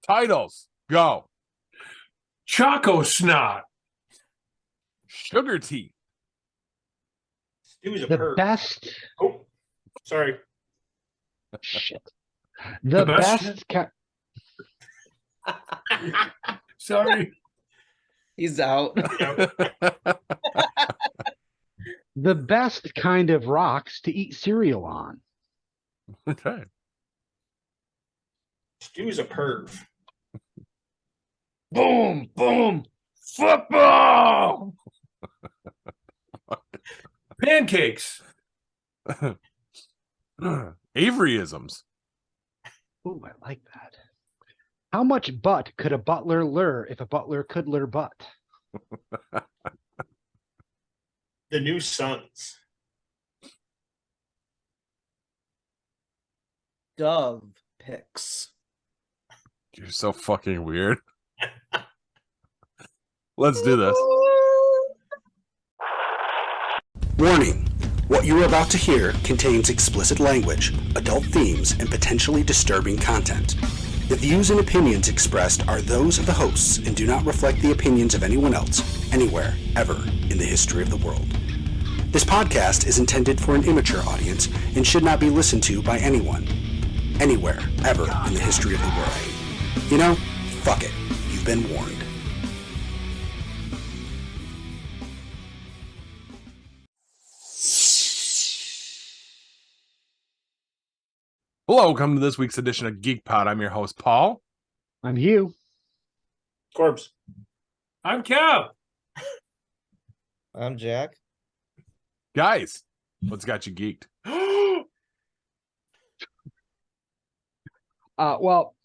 Titles. Go. ChocoSnot. Sugar teeth. Stu's a The perk. best. Oh, sorry. Shit. The best. Sorry. He's out. The best kind of rocks to eat cereal on. Okay. Stu's a perv. Boom, boom, football. Pancakes. Avery-isms. Ooh, I like that. How much butt could a butler lure if a butler could lure butt? The new Sons. Dove picks. You're so fucking weird. Let's do this. Warning. What you are about to hear contains explicit language, adult themes, and potentially disturbing content. The views and opinions expressed are those of the hosts and do not reflect the opinions of anyone else, anywhere, ever, in the history of the world. This podcast is intended for an immature audience and should not be listened to by anyone, anywhere, ever, in the history of the world. You know, fuck it. You've been warned. Hello, welcome to this week's edition of Geek Pod. I'm your host, Paul. I'm Hugh. Corbs. I'm Cal. I'm Jack. Guys, what's got you geeked? Well,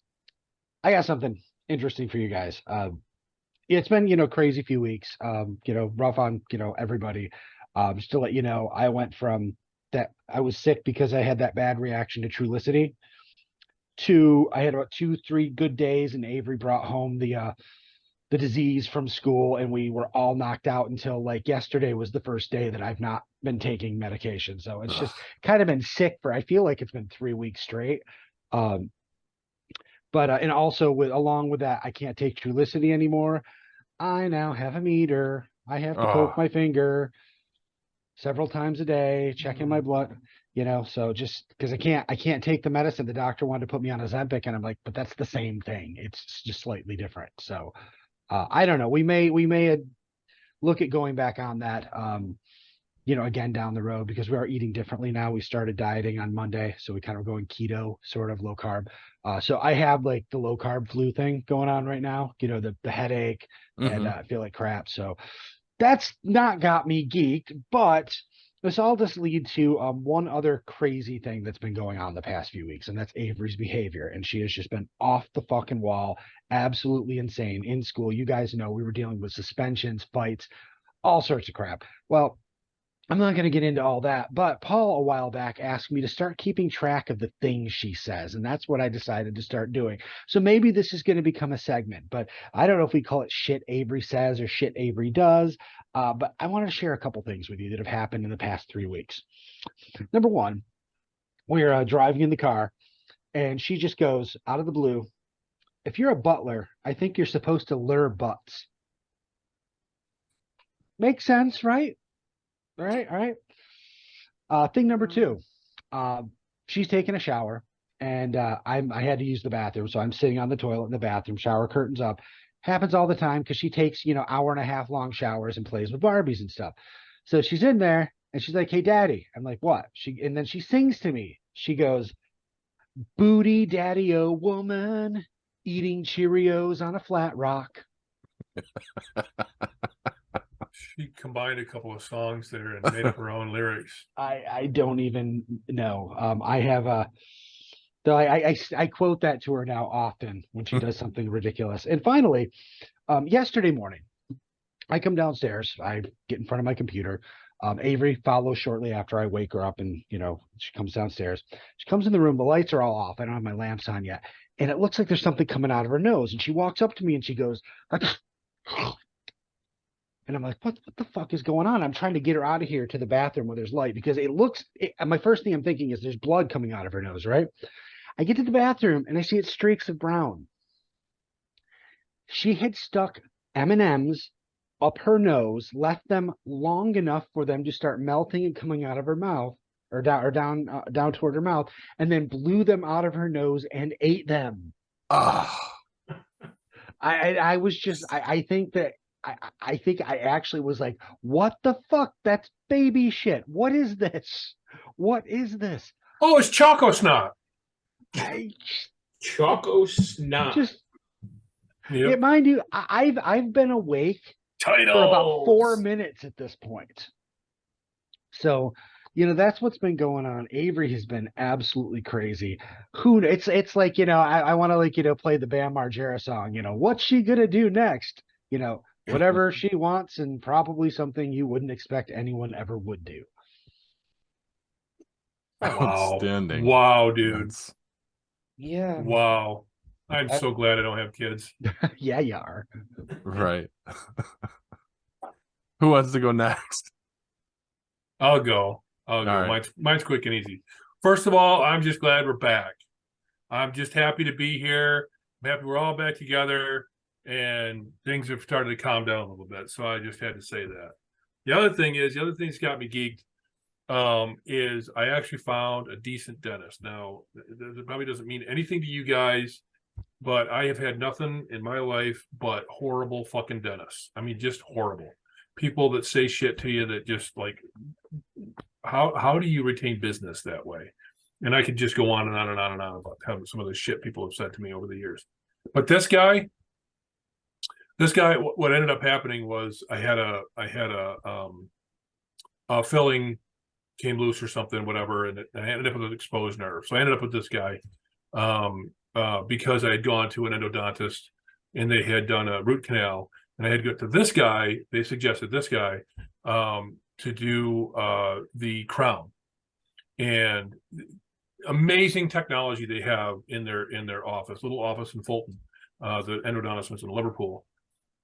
I got something interesting for you guys. It's been, crazy few weeks, rough on, everybody. Just to let you know, I went from that I was sick because I had that bad reaction to Trulicity to I had about 2-3 good days, and Avery brought home the disease from school, and we were all knocked out until like yesterday was the first day that I've not been taking medication. So it's just kind of been sick for, I feel like it's been 3 weeks straight. But and also along with that, I can't take Trulicity anymore. I now have a meter. I have to poke my finger several times a day, checking my blood, so just because I can't take the medicine. The doctor wanted to put me on Ozempic, and I'm like, but that's the same thing. It's just slightly different. So I don't know. We may look at going back on that, again down the road, because we are eating differently now. We started dieting on Monday, so we kind of going keto, sort of low carb. So I have like the low carb flu thing going on right now, the headache, and I feel like crap. So that's not got me geeked, but this all just lead to one other crazy thing that's been going on the past few weeks, and that's Avery's behavior. And she has just been off the fucking wall, absolutely insane in school. You guys know we were dealing with suspensions, fights, all sorts of crap. Well, I'm not going to get into all that, but Paul a while back asked me to start keeping track of the things she says, and that's what I decided to start doing. So maybe this is going to become a segment, but I don't know if we call it shit Avery says or shit Avery does, but I want to share a couple things with you that have happened in the past 3 weeks. Number one, we're driving in the car, and she just goes out of the blue, if you're a butler, I think you're supposed to lure butts. Makes sense, right? All right. Thing number two, she's taking a shower, and I had to use the bathroom, so I'm sitting on the toilet in the bathroom, shower curtains up. Happens all the time because she takes, hour and a half long showers and plays with Barbies and stuff. So she's in there, and she's like, "Hey, Daddy." I'm like, "What?" And then she sings to me. She goes, "Booty Daddy-o woman, eating Cheerios on a flat rock." She combined a couple of songs there and made up her own lyrics. I don't even know. I have though I quote that to her now often when she does something ridiculous. And finally, yesterday morning, I come downstairs. I get in front of my computer. Avery follows shortly after I wake her up, and she comes downstairs. She comes in the room. The lights are all off. I don't have my lamps on yet, and it looks like there's something coming out of her nose. And she walks up to me and she goes, and I'm like, what the fuck is going on? I'm trying to get her out of here to the bathroom where there's light, because my first thing I'm thinking is there's blood coming out of her nose, right? I get to the bathroom and I see it streaks of brown. She had stuck M&Ms up her nose, left them long enough for them to start melting and coming out of her mouth, or down toward her mouth, and then blew them out of her nose and ate them. Ah, I was just I think that I think I actually was like, what the fuck? That's baby shit. What is this? What is this? Oh, it's ChocoSnot. I ChocoSnot. just Yep. yeah, mind you, I've been awake Titles. for about 4 minutes at this point. So, that's what's been going on. Avery has been absolutely crazy. It's like, I want to play the Bam Margera song, what's she gonna do next? Whatever she wants, and probably something you wouldn't expect anyone ever would do. Wow. outstanding. Wow, dude. That's- Yeah. Wow. I'm so glad I don't have kids. Yeah, you are. right. Who wants to go next? I'll go. right. Mine's quick and easy. First of all, I'm just glad we're back. I'm just happy to be here. I'm happy we're all back together, and things have started to calm down a little bit. So I just had to say that. The other thing that's got me geeked is I actually found a decent dentist. Now, it probably doesn't mean anything to you guys, but I have had nothing in my life but horrible fucking dentists. I mean, just horrible. People that say shit to you that just like, how do you retain business that way? And I could just go on and on and on and on about how some of the shit people have said to me over the years. But this guy, what ended up happening was I had a filling came loose or something, whatever, and I ended up with an exposed nerve. So I ended up with this guy because I had gone to an endodontist and they had done a root canal, and I had to go to this guy. They suggested this guy to do the crown, and amazing technology they have in their office, little office in Fulton, the endodontist in Liverpool,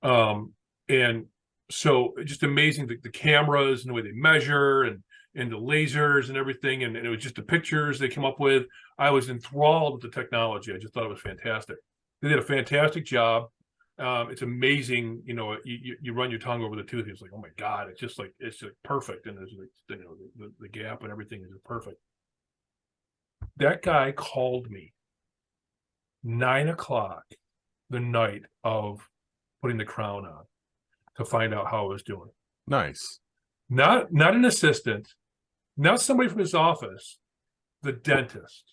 and so just amazing the cameras and the way they measure and the lasers and everything, and it was just the pictures they came up with. I was enthralled with the technology. I just thought it was fantastic. They did a fantastic job. It's amazing, you run your tongue over the tooth. It's like, oh my God, it's just perfect. And there's the gap and everything is perfect. That guy called me 9:00 the night of putting the crown on to find out how I was doing. Nice. Not an assistant, not somebody from his office, the dentist.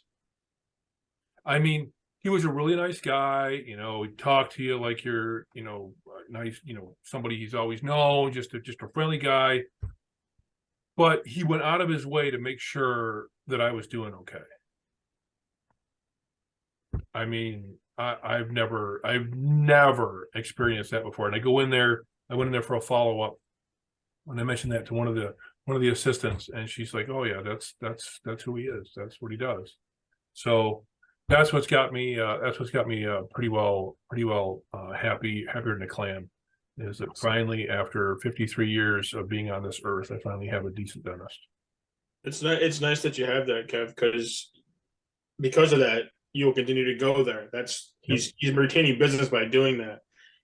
I mean, he was a really nice guy, he'd talk to you like you're, nice, somebody he's always known, just a friendly guy. But he went out of his way to make sure that I was doing okay. I mean, I've never experienced that before. And I went in there for a follow-up, and I mentioned that to one of the assistants, and she's like, "Oh yeah, that's who he is. That's what he does." So that's what's got me. Pretty well happier than a clam. Is that finally, after 53 years of being on this earth, I finally have a decent dentist. It's nice that you have that, Kev, because of that, you will continue to go there. He's retaining business by doing that,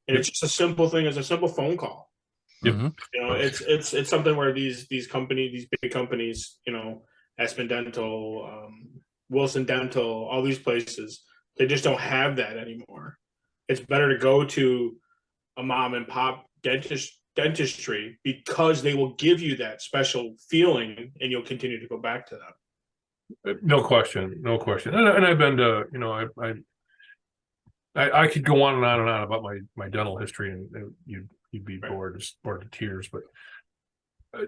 and it's just a simple thing. It's a simple phone call. Yep. Mm-hmm. It's something where these big companies, Aspen Dental, Wilson Dental, all these places, they just don't have that anymore. It's better to go to a mom and pop dentistry because they will give you that special feeling, and you'll continue to go back to them. No question. And I've been to, I could go on and on and on about my dental history, and you'd be bored to tears, but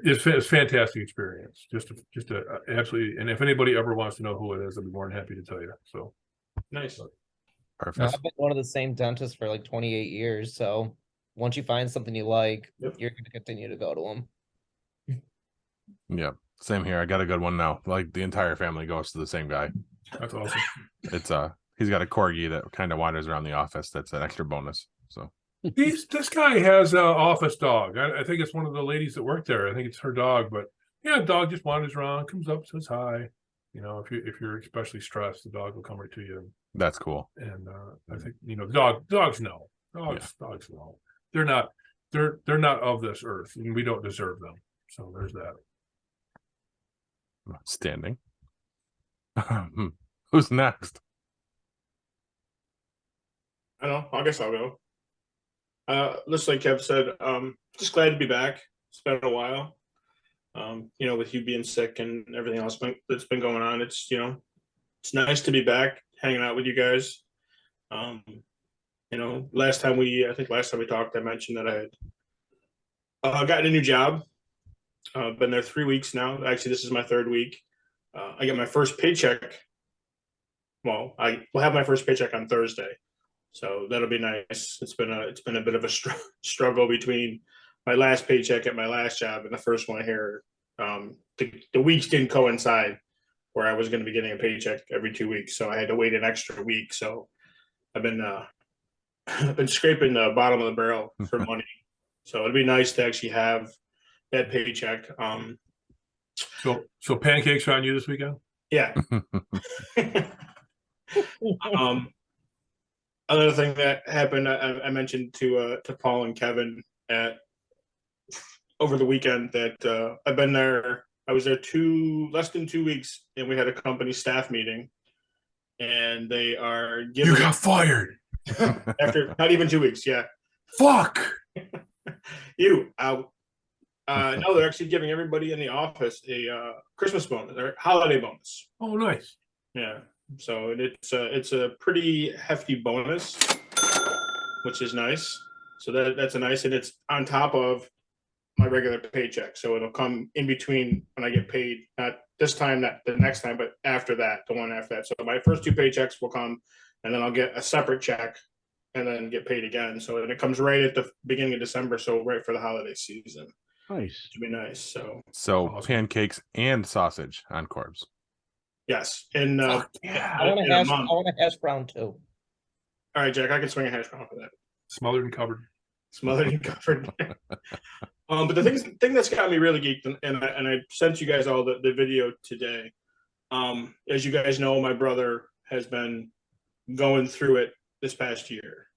it's a fantastic experience. Just a absolutely. And if anybody ever wants to know who it is, I'd be more than happy to tell you. So Nice. Perfect. I've been one of the same dentists for like 28 years. So once you find something you like, you're going to continue to go to them. Yeah. Same here. I got a good one now. Like the entire family goes to the same guy. that's awesome. It's he's got a corgi that kind of wanders around the office. That's an extra bonus. So This guy has an office dog. I think it's one of the ladies that work there. I think it's her dog, but yeah, dog just wanders around, comes up, says hi. If you're especially stressed, the dog will come right to you. that's cool. And I think dogs know. Dogs, no. They're not. They're not of this earth, and we don't deserve them. So there's that. Standing. Who's next? I don't know. I guess I'll go. Just like Kev said, just glad to be back. It's been a while. With Hugh being sick and everything else that's been going on, it's it's nice to be back, hanging out with you guys. Last time we talked, I mentioned that I had gotten a new job. Been there 3 weeks now. Actually, this is my third week. I got my first paycheck. Well, I will have my first paycheck on Thursday, so that'll be nice. It's been a bit of a struggle between my last paycheck at my last job and the first one here. The weeks didn't coincide where I was going to be getting a paycheck every 2 weeks, so I had to wait an extra week. So I've been scraping the bottom of the barrel for money. So it'd be nice to actually have that paycheck. So pancakes are on you this weekend? Yeah. Another thing that happened, I mentioned to Paul and Kevin over the weekend that I've been there. I was there less than 2 weeks, and we had a company staff meeting, and they are giving. You got fired after not even 2 weeks. Yeah. Fuck you out. No, they're actually giving everybody in the office a Christmas bonus or holiday bonus. Oh, nice. Yeah. So it's a pretty hefty bonus, which is nice. So that's a nice, and it's on top of my regular paycheck. So it'll come in between when I get paid, not this time, not the next time, but after that, the one after that. So my first 2 paychecks will come, and then I'll get a separate check and then get paid again. So it comes right at the beginning of December. So right for the holiday season. Nice. To be nice. So Awesome. Pancakes and sausage on Corbs. yes. And I want a hash brown too. All right, Jack, I can swing a hash brown for that. Smothered and covered. Smothered and covered. But the thing that's got me really geeked, and I sent you guys all the video today. As you guys know, my brother has been going through it this past year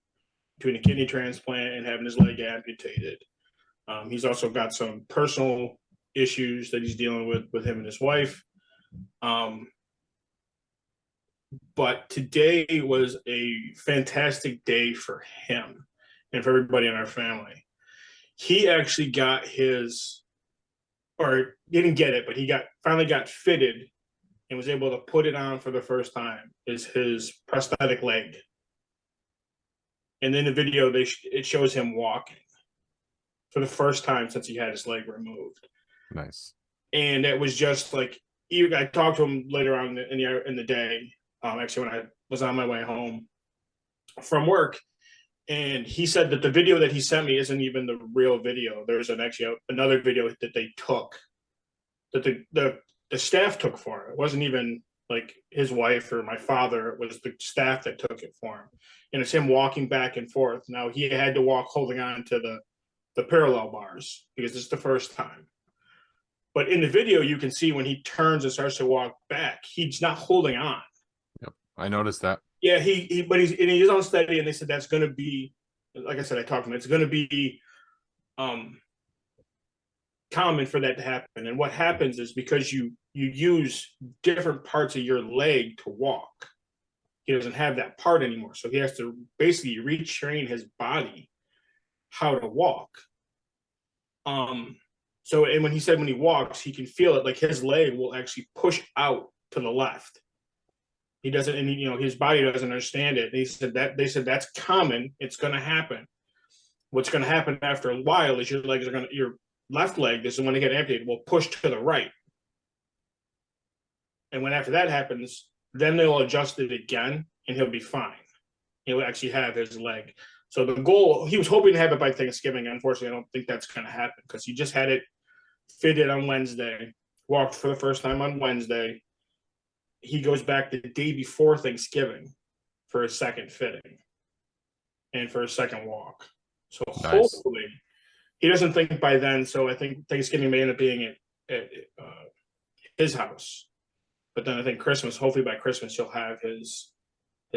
between a kidney transplant and having his leg amputated. He's also got some personal issues that he's dealing with him and his wife. But today was a fantastic day for him and for everybody in our family. He actually got or didn't get it, but he finally got fitted and was able to put it on for the first time, is his prosthetic leg. And in the video, it shows him walking for the first time since he had his leg removed. Nice. And it was just like, I talked to him later on in the day, actually when I was on my way home from work, and he said that the video that he sent me isn't even the real video. There's another video that they took, that the staff took for him. It wasn't even like his wife or my father. It was the staff that took it for him. And it's him walking back and forth. Now he had to walk holding on to the parallel bars because it's the first time. But in the video, you can see when he turns and starts to walk back, he's not holding on. Yep, I noticed that. Yeah, but he's unsteady, and they said that's going to be, like I said, I talked to him. It's going to be common for that to happen. And what happens is because you use different parts of your leg to walk, he doesn't have that part anymore. So he has to basically retrain his body how to walk. So, and when he walks, he can feel it, like his leg will actually push out to the left. He doesn't, and his body doesn't understand it. They said that's common. It's going to happen. What's going to happen after a while is your left leg, this is when they get amputated, will push to the right. And when after that happens, then they'll adjust it again, and he'll be fine. He'll actually have his leg. So the goal, he was hoping to have it by Thanksgiving. Unfortunately, I don't think that's going to happen because he just had it fitted on Wednesday, walked for the first time on Wednesday. He goes back the day before Thanksgiving for his second fitting and for his second walk. So Nice. Hopefully he doesn't think by then. So I think Thanksgiving may end up being at his house. But then I think hopefully by Christmas, he'll have his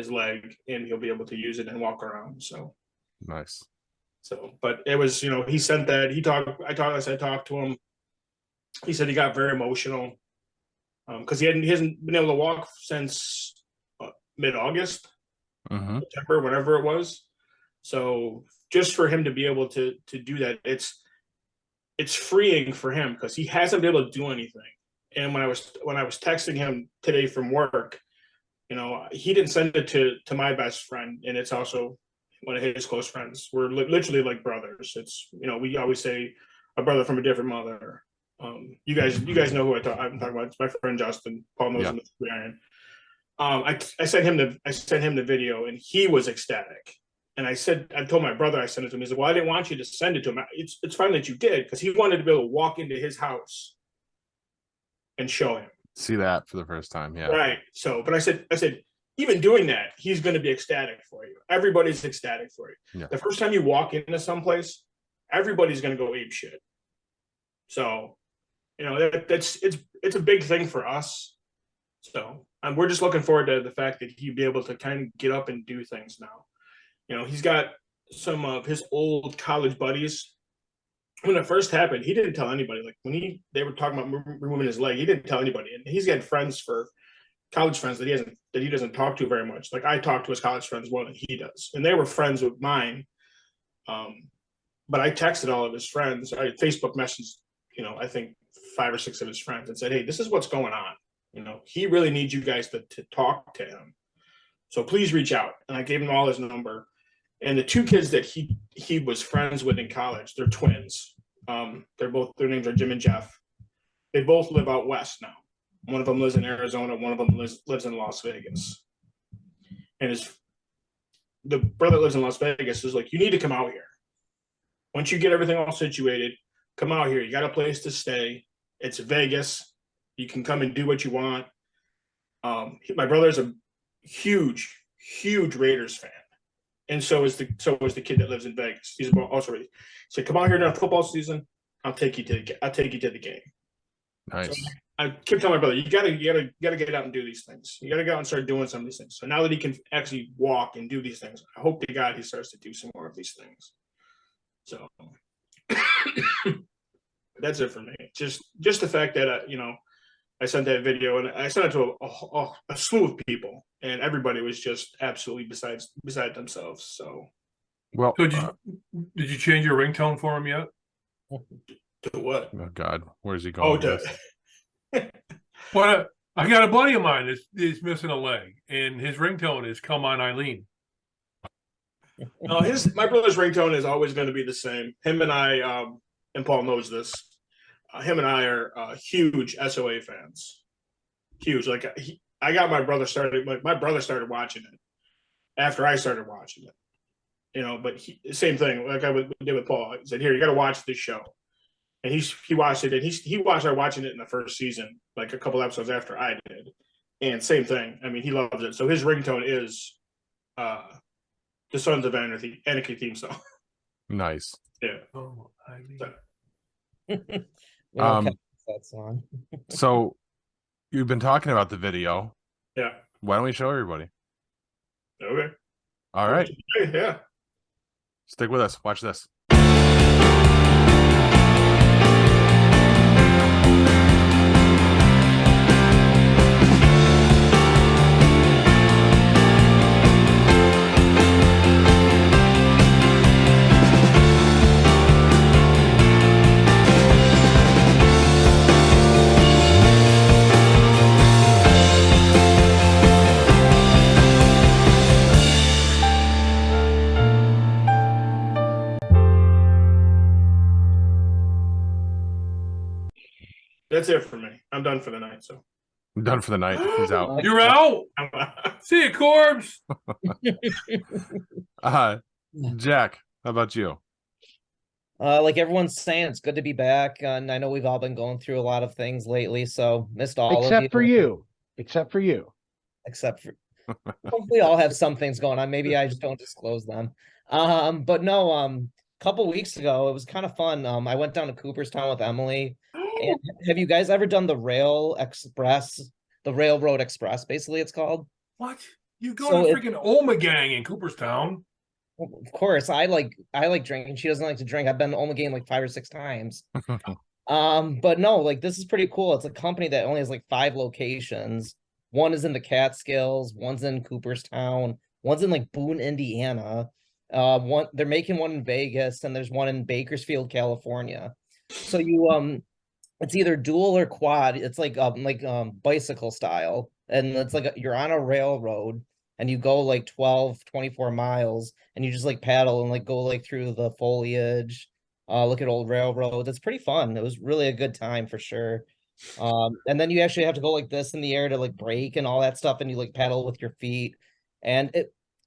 leg and he'll be able to use it and walk around. So Nice. So, but it was, he sent that. I talked to him. He said he got very emotional because he hasn't been able to walk since mid-August, Mm-hmm. September, whatever it was. So just for him to be able to do that, it's freeing for him because he hasn't been able to do anything. And when I was texting him today from work, he didn't send it to my best friend, and it's also one of his close friends. We're literally like brothers. It's we always say a brother from a different mother. You guys know who I'm talking about. It's my friend Justin. Paul knows him with the iron. I sent him the video, and he was ecstatic. And I told my brother I sent it to him. He said, "Well, I didn't want you to send it to him. It's fine that you did," because he wanted to be able to walk into his house and show him. See that for the first time, yeah. Right. So, but I said, even doing that, he's going to be ecstatic for you. Everybody's ecstatic for you. Yeah. The first time you walk into someplace, everybody's going to go ape shit. So, it's a big thing for us. So, and we're just looking forward to the fact that he'd be able to kind of get up and do things now. He's got some of his old college buddies. When it first happened, he didn't tell anybody. Like when they were talking about removing his leg, he didn't tell anybody. And he's got college friends that he doesn't talk to very much. Like I talk to his college friends more than he does, and they were friends with mine. But I texted all of his friends. I Facebook messaged, I think 5 or 6 of his friends and said, "Hey, this is what's going on. He really needs you guys to talk to him. So please reach out." And I gave him all his number. And the 2 kids that he was friends with in college, they're twins. Their names are Jim and Jeff. They both live out west now. One of them lives in Arizona. One of them lives in Las Vegas. And the brother that lives in Las Vegas is like, "You need to come out here. Once you get everything all situated, come out here. You got a place to stay. It's Vegas. You can come and do what you want." My brother's a huge Raiders fan. And so is the kid that lives in Vegas. He's also ready. He said, "Come out here during football season. I'll take you to the game." Nice. So I kept telling my brother, you gotta get out and do these things. You gotta go out and start doing some of these things. So now that he can actually walk and do these things, I hope to God he starts to do some more of these things. So that's it for me. Just the fact that I sent that video, and I sent it to a slew of people, and everybody was just absolutely beside themselves. So, Well, So did you change your ringtone for him yet? to what? oh God, where's he going? Oh, with this? Well, I got a buddy of mine that's missing a leg, and his ringtone is "Come On, Eileen." No, my brother's ringtone is always going to be the same. Him and I, and Paul knows this. Him and I are huge SOA fans. Huge. Like I got my brother started. Like my brother started watching it after I started watching it. But same thing. Like I did with Paul. I said, "Here, you got to watch this show." And he watched it, and he watched watching it in the first season, like a couple episodes after I did. And same thing. I mean, he loves it. So his ringtone is the Sons of Anarchy theme song. Nice. Yeah. Oh, Eileen. We don't catch that song. So you've been talking about the video. Yeah. Why don't we show everybody? Okay. All right. Yeah. Stick with us. Watch this. That's it for me. I'm done for the night. So I'm done for the night. He's out. You're out. See you, Corbs. Jack, how about you? Like everyone's saying, it's good to be back, and I know we've all been going through a lot of things lately, so missed all of you. Except for you. Except for hopefully all have some things going on. Maybe I just don't disclose them. But no, couple weeks ago, it was kind of fun. I went down to Cooperstown with Emily. And have you guys ever done the Railroad Express, basically it's called? What? You go So to freaking Ommegang in Cooperstown? Of course, I like drinking. She doesn't like to drink. I've been to Ommegang like 5 or 6 times. But no, like this is pretty cool. It's a company that only has like 5 locations. One is in the Catskills, one's in Cooperstown, one's in like Boone, Indiana. One they're making one in Vegas, and there's one in Bakersfield, California. So it's either dual or quad. It's like bicycle style, and it's like you're on a railroad and you go like 12, 24 miles, and you just like paddle and like go like through the foliage, look at old railroads. It's pretty fun. It was really a good time for sure. And then you actually have to go like this in the air to like brake and all that stuff, and you like paddle with your feet. And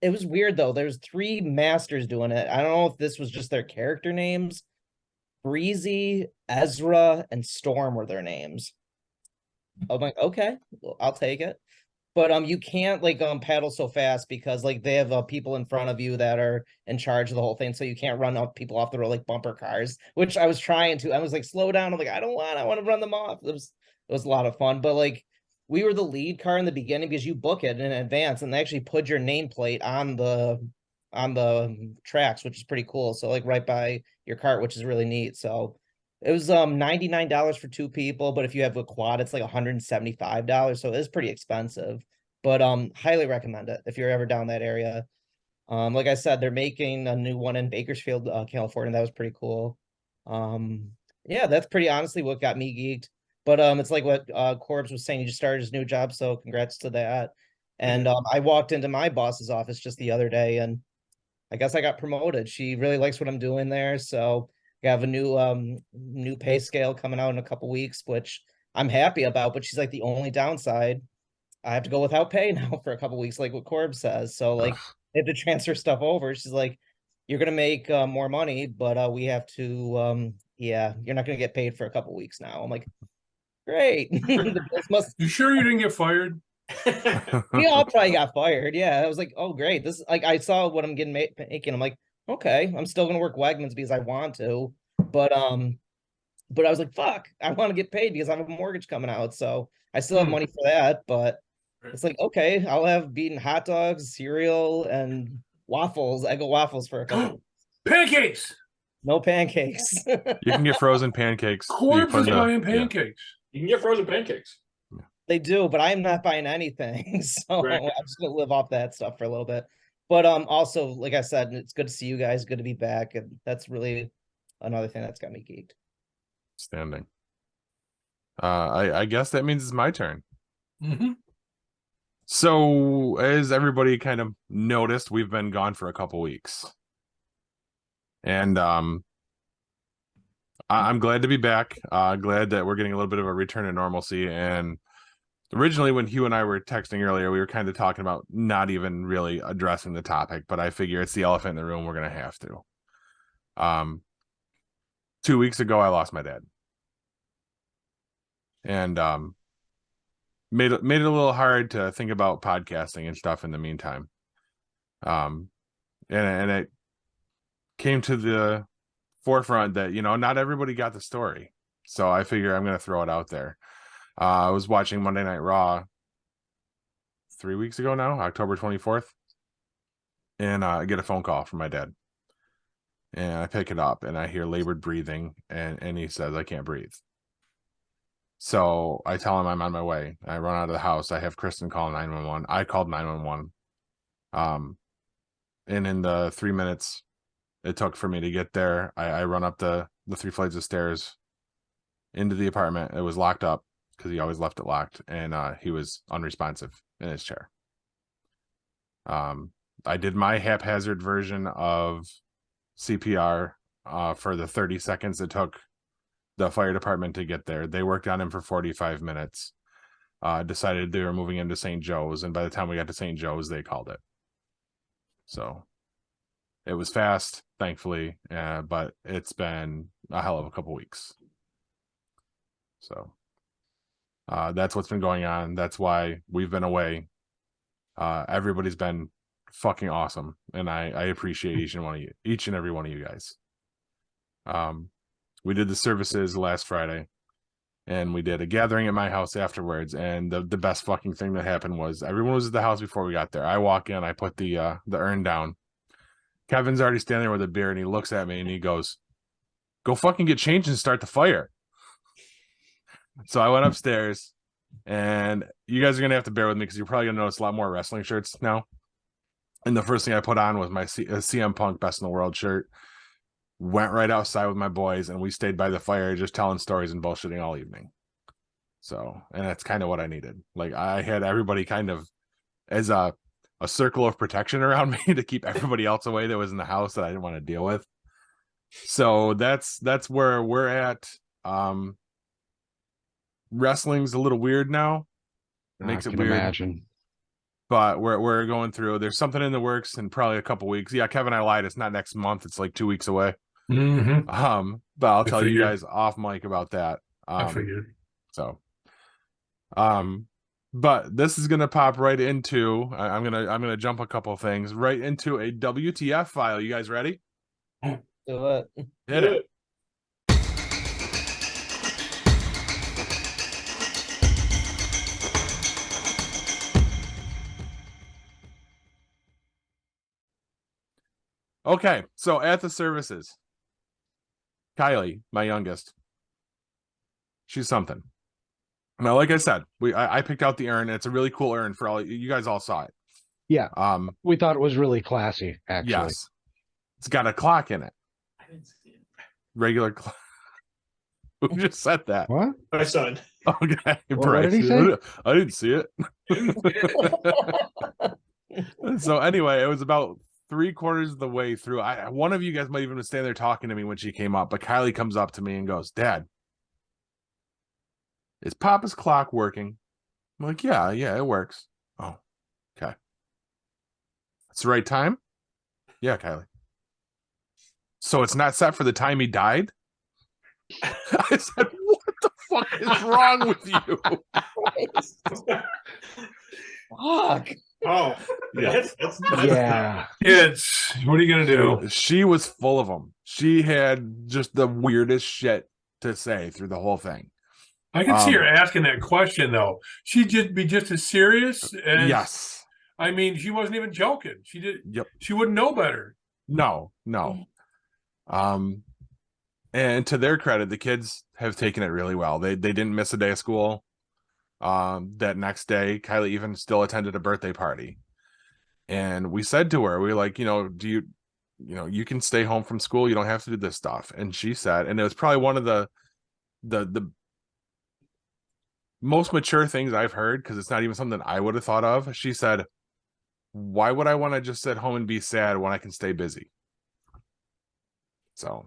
it was weird though. There's 3 masters doing it. I don't know if this was just their character names. Breezy, Ezra, and Storm were their names. I'm like, okay, well, I'll take it. But you can't like paddle so fast because like they have people in front of you that are in charge of the whole thing, so you can't run up people off the road like bumper cars, which I was trying to. I was like, slow down. I'm like, I want to run them off. It was a lot of fun. But like we were the lead car in the beginning because you book it in advance and they actually put your nameplate on the tracks, which is pretty cool. So like right by your cart, which is really neat. So it was $99 for 2 people, but if you have a quad, it's like $175. So it is pretty expensive. But highly recommend it if you're ever down that area. Like I said, they're making a new one in Bakersfield, California. That was pretty cool. Yeah, that's pretty honestly what got me geeked. But it's like what Corbs was saying, he just started his new job, so congrats to that. And I walked into my boss's office just the other day, and I guess I got promoted. She really likes what I'm doing there, so I have a new pay scale coming out in a couple weeks, which I'm happy about. But she's like, the only downside, I have to go without pay now for a couple weeks, like what Corb says. So like they have to transfer stuff over. She's like, you're gonna make more money, but we have to yeah, you're not gonna get paid for a couple weeks now. I'm like, great. The bills must You sure you didn't get fired? we all probably got fired. Yeah, I was like, oh great. This like I saw what I'm getting making. I'm like, okay, I'm still gonna work Wegmans because I want to, but I was like, fuck, I want to get paid because I have a mortgage coming out, so I still have money for that. But it's like, okay, I'll have beaten hot dogs, cereal, and waffles. I go waffles for a couple. Pancakes. No pancakes. You can get frozen pancakes. Corbs is buying pancakes. You can get frozen pancakes. They do, but I'm not buying anything, so Right. I'm just gonna live off that stuff for a little bit. But also, like I said, it's good to see you guys. Good to be back, and that's really another thing that's got me geeked. Standing. I guess that means it's my turn. Mm-hmm. So, as everybody kind of noticed, we've been gone for a couple weeks. And I'm glad to be back. Glad that we're getting a little bit of a return to normalcy. And originally, when Hugh and I were texting earlier, we were kind of talking about not even really addressing the topic, but I figure it's the elephant in the room. We're going to have to. 2 weeks ago, I lost my dad. And made it a little hard to think about podcasting and stuff in the meantime. And it came to the forefront that, you know, not everybody got the story. So I figure I'm going to throw it out there. I was watching Monday Night Raw 3 weeks ago now, October 24th. And I get a phone call from my dad. And I pick it up and I hear labored breathing. And he says, I can't breathe. So I tell him I'm on my way. I run out of the house. I have Kristen call 911. I called 911. And in the 3 minutes it took for me to get there, I run up the 3 flights of stairs into the apartment. It was locked up because he always left it locked, and he was unresponsive in his chair. I did my haphazard version of CPR for the 30 seconds it took the fire department to get there. They worked on him for 45 minutes, decided they were moving him to St. Joe's, and by the time we got to St. Joe's, they called it. So it was fast, thankfully, but it's been a hell of a couple weeks. So that's what's been going on. That's why we've been away. Everybody's been fucking awesome, and I appreciate each and every one of you guys. We did the services last Friday, and we did a gathering at my house afterwards. And the best fucking thing that happened was everyone was at the house before we got there. I walk in, I put the urn down, Kevin's already standing there with a beer, and he looks at me and he goes, "Go fucking get changed and start the fire." So I went upstairs, and you guys are gonna have to bear with me because you're probably gonna notice a lot more wrestling shirts now. And the first thing I put on was my CM Punk Best in the World shirt. Went right outside with my boys, and we stayed by the fire just telling stories and bullshitting all evening. So, and that's kind of what I needed. Like, I had everybody kind of as a circle of protection around me to keep everybody else away that was in the house that I didn't want to deal with. So that's where we're at. Wrestling's a little weird now. Makes it weird. Imagine. But we're going through. There's something in the works in probably a couple weeks. Yeah, Kevin, I lied. It's not next month. It's like 2 weeks away. Mm-hmm. But I'll tell you figured. guys off mic about that. I figured. So, but this is gonna pop right into. I'm gonna jump a couple of things right into a WTF file. You guys ready? Do it. Hit it. Okay, so at the services, Kylie, my youngest, she's something. Now, like I said, I picked out the urn. It's a really cool urn for all you guys. All saw it. Yeah. We thought it was really classy, actually. Yes, it's got a clock in it. I didn't see it. Regular clock. Who just said that? What? My son. Okay, What did he say? I didn't see it. So anyway, it was about 3/4 of the way through. One of you guys might even have stand there talking to me when she came up, but Kylie comes up to me and goes, "Dad, is Papa's clock working?" I'm like, yeah, it works. Oh, okay. It's the right time? Yeah, Kylie. So it's not set for the time he died? I said, what the fuck is wrong with you? Fuck. Oh, Yeah. that's Yeah. Kids, what are you gonna do? She was full of them. She had just the weirdest shit to say through the whole thing. I can see her asking that question though. She'd just be just as serious as. Yes. I mean, she wasn't even joking. She did. Yep. She wouldn't know better. No. And to their credit, the kids have taken it really well. They didn't miss a day of school. That next day, Kylie even still attended a birthday party. And we said to her, we were like, do you can stay home from school. You don't have to do this stuff. And she said, and it was probably one of the most mature things I've heard, because it's not even something I would have thought of. She said, why would I want to just sit home and be sad when I can stay busy? So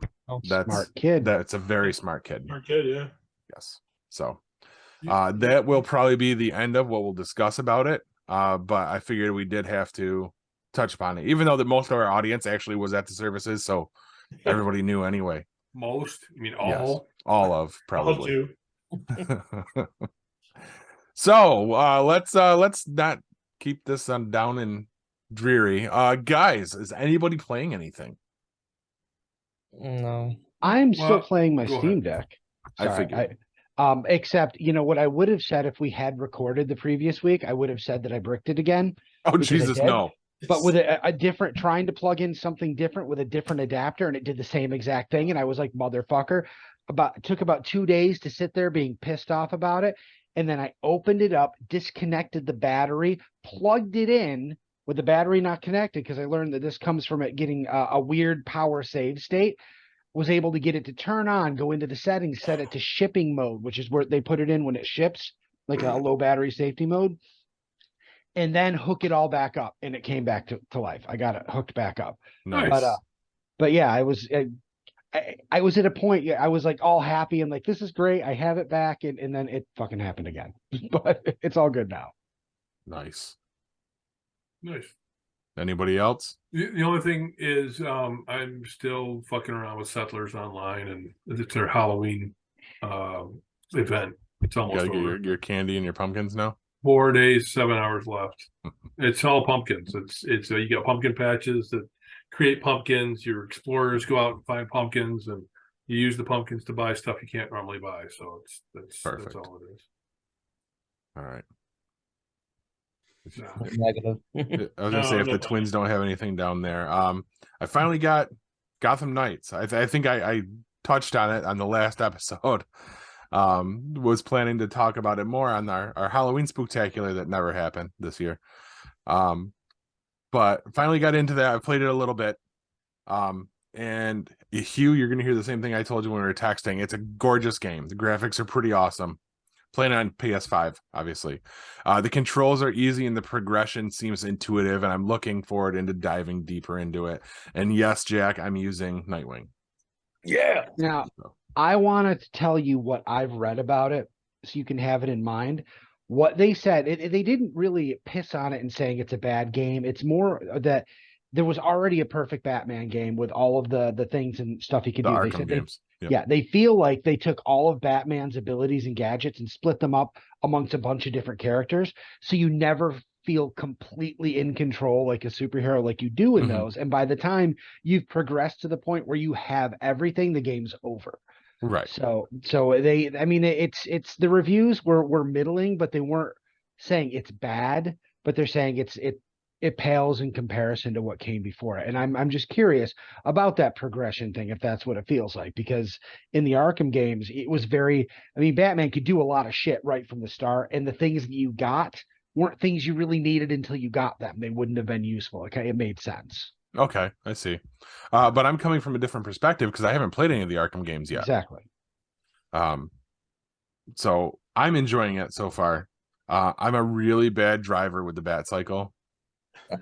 that's Smart kid. That's a very smart kid. Smart kid, yeah. Yes. So that will probably be the end of what we'll discuss about it. But I figured we did have to touch upon it, even though that most of our audience actually was at the services, so everybody knew anyway. Most? You mean all? Yes, all of I'll probably. do. So let's not keep this down and dreary. Guys, is anybody playing anything? No. I'm still playing my go Steam ahead. Deck. I Sorry, figured. except, what I would have said if we had recorded the previous week, I would have said that I bricked it again. Oh, because I Jesus, did. no. But with a different, trying to plug in something different with a different adapter, and it did the same exact thing. And I was like, motherfucker. It took about 2 days to sit there being pissed off about it. And then I opened it up, disconnected the battery, plugged it in with the battery not connected, because I learned that this comes from it getting a weird power save state. Was able to get it to turn on, go into the settings, set it to shipping mode, which is where they put it in when it ships, like a low battery safety mode, and then hook it all back up, and it came back to life. I got it hooked back up. Nice. But yeah, I was at a point, I was like all happy and like, this is great, I have it back, and then it fucking happened again. But it's all good now. Nice. Nice. Anybody else? The only thing is, I'm still fucking around with Settlers Online, and it's their Halloween event. It's You almost gotta get over. your candy and your pumpkins now? 4 days, 7 hours left. It's all pumpkins. It's you got pumpkin patches that create pumpkins. Your explorers go out and find pumpkins, and you use the pumpkins to buy stuff you can't normally buy. So that's Perfect. all it is. All right. Negative. I was No, gonna say if no the comment. Twins don't have anything down there. I finally got Gotham Knights. I think I touched on it on the last episode. Was planning to talk about it more on our Halloween Spooktacular that never happened this year. But finally got into that. I played it a little bit. And Hugh, you're gonna hear the same thing I told you when we were texting. It's a gorgeous game. The graphics are pretty awesome. Playing on PS5, obviously. The controls are easy and the progression seems intuitive, and I'm looking forward into diving deeper into it. And yes, Jack, I'm using Nightwing. Yeah. Now, So, I want to tell you what I've read about it so you can have it in mind. What they said, they didn't really piss on it and saying it's a bad game. It's more that there was already a perfect Batman game with all of the things and stuff he could the do. They Arkham said games. Yep. yeah, they feel like they took all of Batman's abilities and gadgets and split them up amongst a bunch of different characters. So you never feel completely in control like a superhero like you do in Mhm. those. And by the time you've progressed to the point where you have everything, the game's over. Right. So I mean, it's the reviews were middling, but they weren't saying it's bad, but they're saying it pales in comparison to what came before it. And I'm just curious about that progression thing, if that's what it feels like, because in the Arkham games, it was very, I mean, Batman could do a lot of shit right from the start, and the things that you got weren't things you really needed until you got them. They wouldn't have been useful. Okay, it made sense. Okay, I see. But I'm coming from a different perspective because I haven't played any of the Arkham games yet. Exactly. So I'm enjoying it so far. I'm a really bad driver with the Bat Cycle.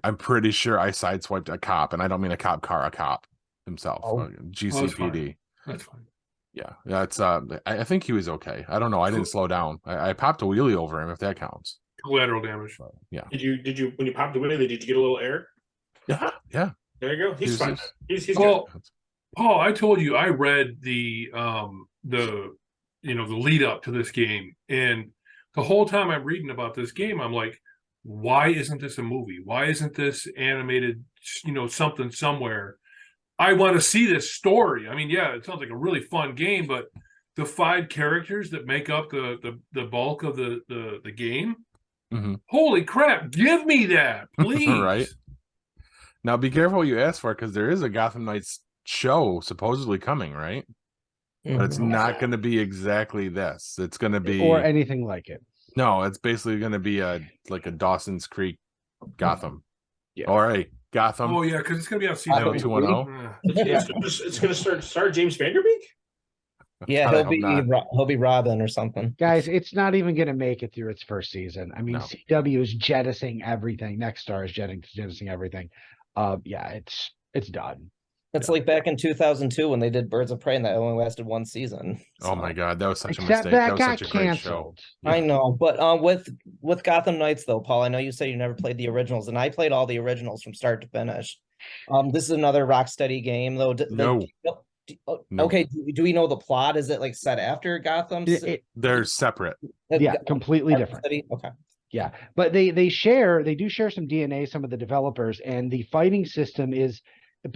I'm pretty sure I sideswiped a cop, and I don't mean a cop car, a cop himself. Oh. GCPD. That's fine. Yeah, that's. I think he was okay. I don't know. I didn't slow down. I popped a wheelie over him, if that counts. Collateral damage. But, yeah. Did you when you popped the wheelie? Did you get a little air? Yeah. Yeah. There you go. He's He's fine. just- He's good. Oh, Paul, I told you I read the lead up to this game, and the whole time I'm reading about this game, I'm like, why isn't this a movie? Why isn't this animated? Something somewhere. I want to see this story. I mean, yeah, it sounds like a really fun game, but the 5 characters that make up the bulk of the game, Mhm. holy crap! Give me that, please. Right. Now, be careful what you ask for, because there is a Gotham Knights show supposedly coming, right? But it's not going to be exactly this. It's going to be Or anything like it. no. It's basically going to be like a Dawson's Creek Gotham. Yeah. All right, Gotham. Oh yeah, because it's gonna be on season 90210. It's gonna start James Vanderbeek. Yeah, God, I he'll hope be not. he'll be Robin or something. Guys, it's not even going to make it through its first season. I mean, No. CW is jettisoning everything. Next Star is jettisoning everything. Yeah, it's done. It's like back in 2002 when they did Birds of Prey, and that only lasted 1 season. Oh my God, that was such a Except mistake. that That was got such a great show. canceled. Yeah. I know, but with Gotham Knights though, Paul, I know you said you never played the originals, and I played all the originals from start to finish. This is another Rocksteady game though. No. No. Okay, do we know the plot? Is it like set after Gotham? They're separate. Yeah, completely different. Okay. Yeah, but they do share some DNA, some of the developers, and the fighting system is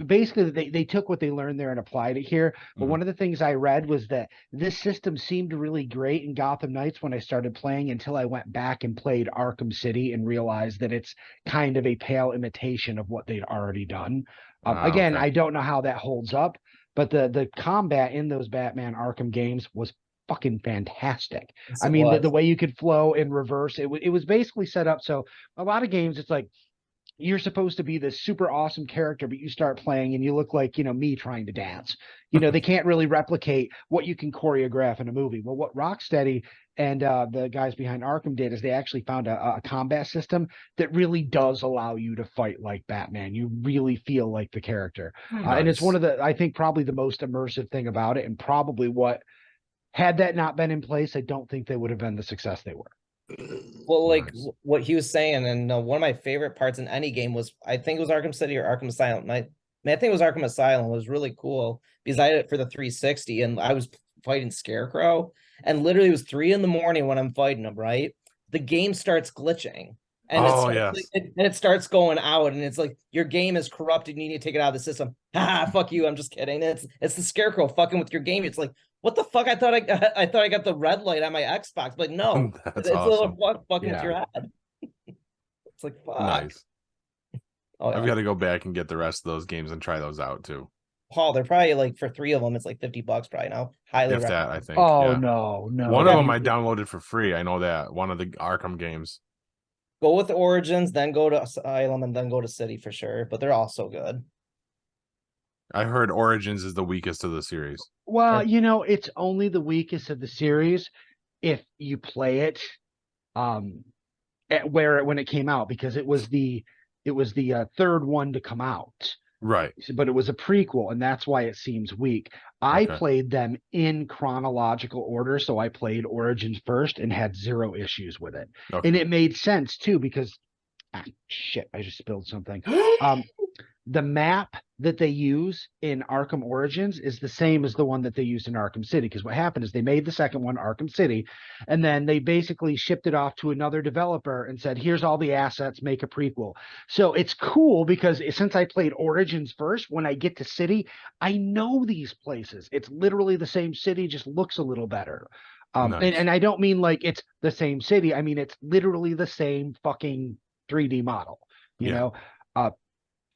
basically they took what they learned there and applied it here. But Mhm. one of the things I read was that this system seemed really great in Gotham Knights when I started playing, until I went back and played Arkham City and realized that it's kind of a pale imitation of what they'd already done. Again, Okay. I don't know how that holds up, but the combat in those Batman Arkham games was fucking fantastic. Yes, I it mean, was. the way you could flow in reverse, it was basically set up. So a lot of games, it's like you're supposed to be this super awesome character, but you start playing and you look like, me trying to dance. They can't really replicate what you can choreograph in a movie. Well, what Rocksteady and the guys behind Arkham did is they actually found a combat system that really does allow you to fight like Batman. You really feel like the character. And it's Nice. one of I think probably the most immersive thing about it, and probably what, had that not been in place, I don't think they would have been the success they were. Well, like Nice. what he was saying, and one of my favorite parts in any game was, I think it was Arkham City or Arkham Asylum. I think it was Arkham Asylum. It was really cool because I had it for the 360, and I was fighting Scarecrow, and literally it was 3 in the morning when I'm fighting him. Right, the game starts glitching, and Oh, it's yes. and it starts going out, and it's like your game is corrupted. And you need to take it out of the system. Ah, fuck you! I'm just kidding. It's the Scarecrow fucking with your game. It's like, what the fuck? I thought I got the red light on my Xbox, but no, That's it's a awesome. little fucking Yeah. with your head. like, fuck. Nice. Oh, yeah. I've got to go back and get the rest of those games and try those out too. Paul, they're probably like for 3 of them, it's like $50 probably now. Highly If that, recommend. I think. Oh yeah. no. One Yeah, of them me I too. downloaded for free. I know that. One of the Arkham games. Go with Origins, then go to Asylum, and then go to City for sure. But they're all so good. I heard Origins is the weakest of the series. Well, you know, it's only the weakest of the series if you play it when it came out, because it was the third one to come out. Right. But it was a prequel, and that's why it seems weak. I Okay. played them in chronological order, so I played Origins first and had 0 issues with it. Okay. And it made sense too, because shit, I just spilled something. The map that they use in Arkham Origins is the same as the one that they used in Arkham City, because what happened is they made the second one, Arkham City, and then they basically shipped it off to another developer and said, here's all the assets, make a prequel. So it's cool because since I played Origins first, when I get to City, I know these places. It's literally the same city, just looks a little better. Nice. And I don't mean like it's the same city. I mean, it's literally the same fucking 3D model, you Yeah. know?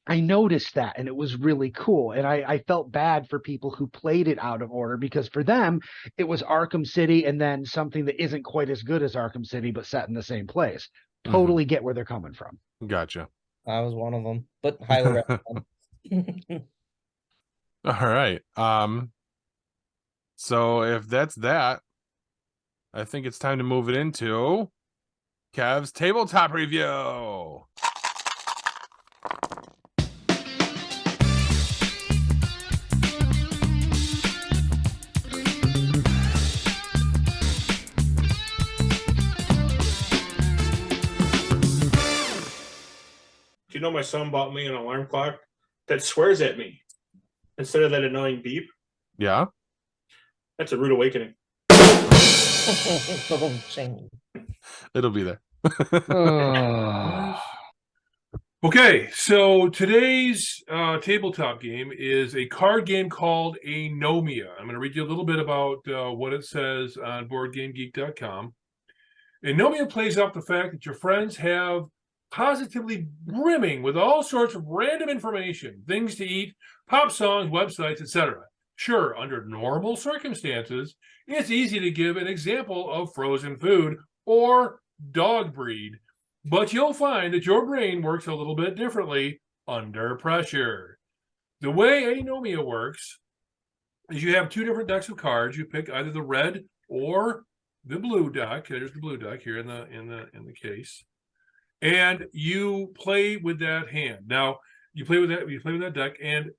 I noticed that, and it was really cool. And I felt bad for people who played it out of order, because for them, it was Arkham City and then something that isn't quite as good as Arkham City, but set in the same place. Totally get where they're coming from. Gotcha. I was one of them, but highly recommend. All right. So if that's that, I think it's time to move it into Kev's tabletop review. Do you know my son bought me an alarm clock that swears at me instead of that annoying beep? Yeah. That's a rude awakening. It'll be there. Okay, so today's tabletop game is a card game called Anomia. I'm going to read you a little bit about what it says on BoardGameGeek.com. Anomia plays off the fact that your friends have positively brimming with all sorts of random information, things to eat, pop songs, websites, etc. Sure, under normal circumstances, it's easy to give an example of frozen food or dog breed, but you'll find that your brain works a little bit differently under pressure. The way Anomia works is you have 2 different decks of cards. You pick either the red or the blue deck. There's the blue deck here in the case. And you play with that hand. Now, you play with that deck, and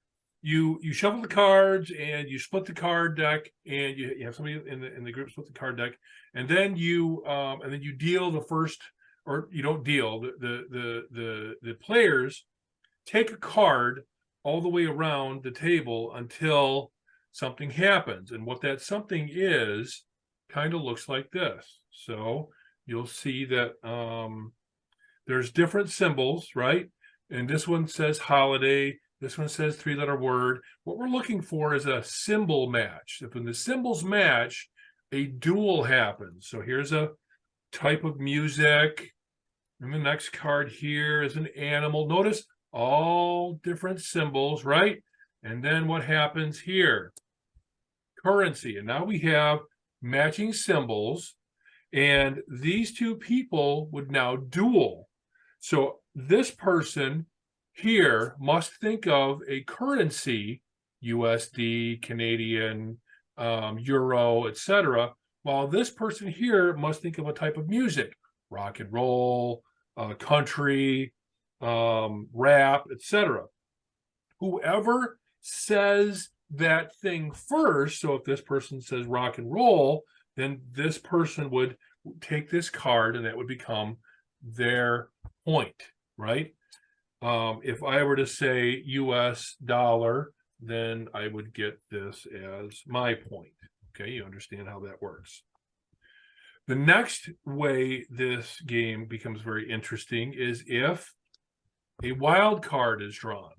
you shuffle the cards, and you split the card deck, and you have somebody in the group split the card deck, and then you deal the first, or you don't deal. The players take a card all the way around the table until something happens, and what that something is kind of looks like this. So you'll see that there's different symbols, right? And this one says holiday. This one says 3-letter word. What we're looking for is a symbol match. If when the symbols match, a duel happens. So here's a type of music. And the next card here is an animal. Notice all different symbols, right? And then what happens here? Currency. And now we have matching symbols. And these 2 people would now duel. So this person here must think of a currency, USD, Canadian, Euro, etc., while this person here must think of a type of music, rock and roll, country, rap, etc. Whoever says that thing first, so if this person says rock and roll, then this person would take this card and that would become their point, right? If I were to say US dollar, then I would get this as my point. Okay, you understand how that works. The next way this game becomes very interesting is if a wild card is drawn.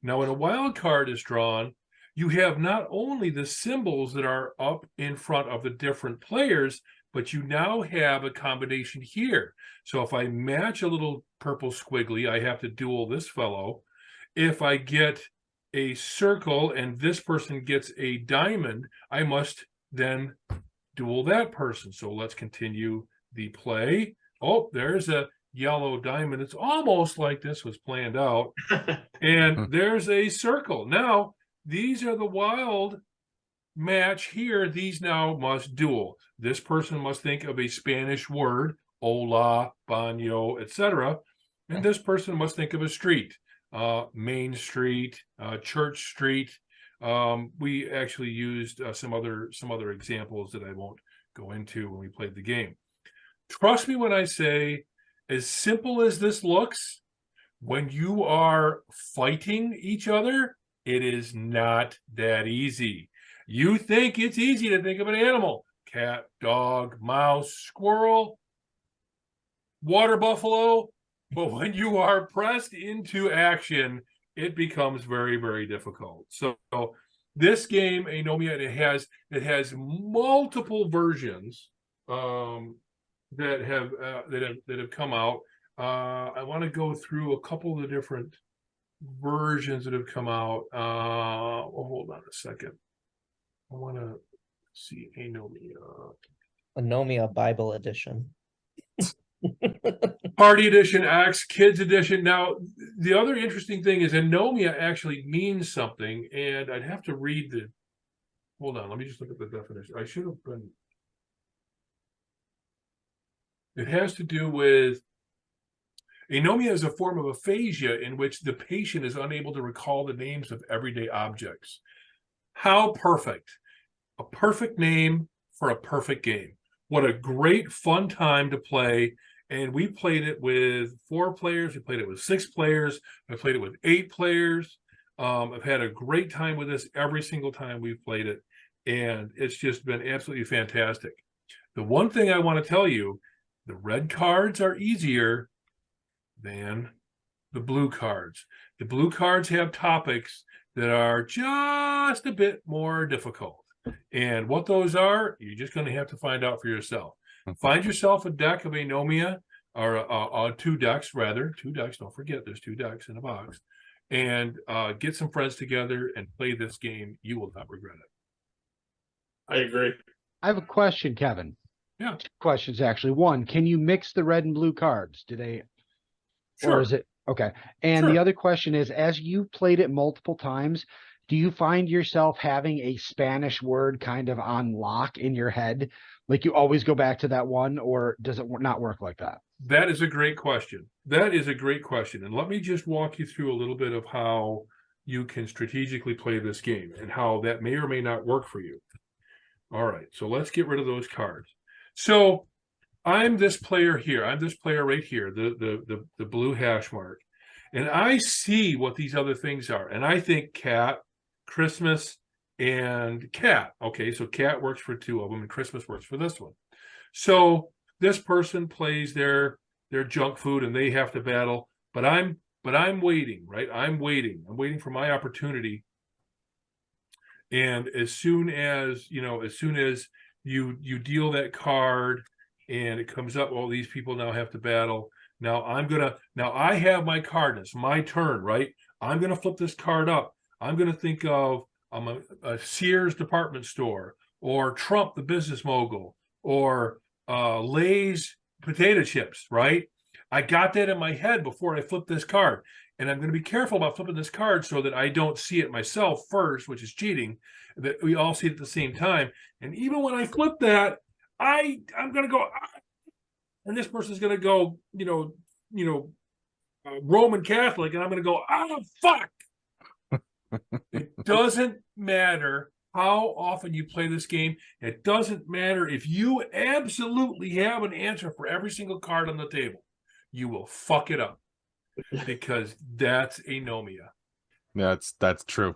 Now, when a wild card is drawn, you have not only the symbols that are up in front of the different players, but you now have a combination here. So if I match a little purple squiggly, I have to duel this fellow. If I get a circle and this person gets a diamond, I must then duel that person. So let's continue the play. Oh, there's a yellow diamond. It's almost like this was planned out. And there's a circle. Now, these are the wild match here. These now must duel. This person must think of a Spanish word, hola, baño, etc. And this person must think of a street, Main Street, Church Street. We actually used some other examples that I won't go into when we played the game. Trust me when I say, as simple as this looks, when you are fighting each other, it is not that easy. You think it's easy to think of an animal: cat, dog, mouse, squirrel, water buffalo. But when you are pressed into action, it becomes very, very difficult. So this game, Anomia, it has multiple versions that have come out. I want to go through a couple of the different versions that have come out. Hold on a second. I want to see Anomia Bible Edition. Party Edition, X, Kids Edition. Now, the other interesting thing is Anomia actually means something, and I'd have to read the. Hold on, let me just look at the definition. I should have been. It has to do with. Anomia is a form of aphasia in which the patient is unable to recall the names of everyday objects. How perfect. A perfect name for a perfect game. What a great fun time to play. And we played it with 4 players. We played it with 6 players. I played it with 8 players. I've had a great time with this every single time we've played it. And it's just been absolutely fantastic. The one thing I want to tell you, the red cards are easier than the blue cards. The blue cards have topics that are just a bit more difficult. And what those are, you're just going to have to find out for yourself. Find yourself a deck of Anomia, or 2 decks, rather. 2 decks, don't forget, there's 2 decks in a box. And get some friends together and play this game. You will not regret it. I agree. I have a question, Kevin. Yeah. 2 questions, actually. One, can you mix the red and blue cards? Do they, Sure. or is it, okay. And Sure. the other question is, as you've played it multiple times, do you find yourself having a Spanish word kind of on lock in your head? Like you always go back to that one, or does it not work like that? That is a great question. That is a great question. And let me just walk you through a little bit of how you can strategically play this game and how that may or may not work for you. All right, so let's get rid of those cards. So I'm this player here. I'm this player right here, the blue hash mark. And I see what these other things are. And I think cat, Christmas, and cat. Okay, so cat works for 2 of them and Christmas works for this one. So this person plays their junk food and they have to battle, but I'm waiting, right? I'm waiting for my opportunity. And as soon as you deal that card and it comes up, well, these people now have to battle. Now I have my card. It's my turn, right? I'm gonna flip this card up. I'm gonna think of a Sears department store, or Trump the business mogul, or Lay's potato chips, right? I got that in my head before I flip this card. And I'm going to be careful about flipping this card so that I don't see it myself first, which is cheating, that we all see it at the same time. And even when I flip that, I'm going to go, and this person's going to go, Roman Catholic, and I'm going to go, fuck. It doesn't matter how often you play this game. It doesn't matter if you absolutely have an answer for every single card on the table. You will fuck it up because that's Anomia. Yeah, that's true.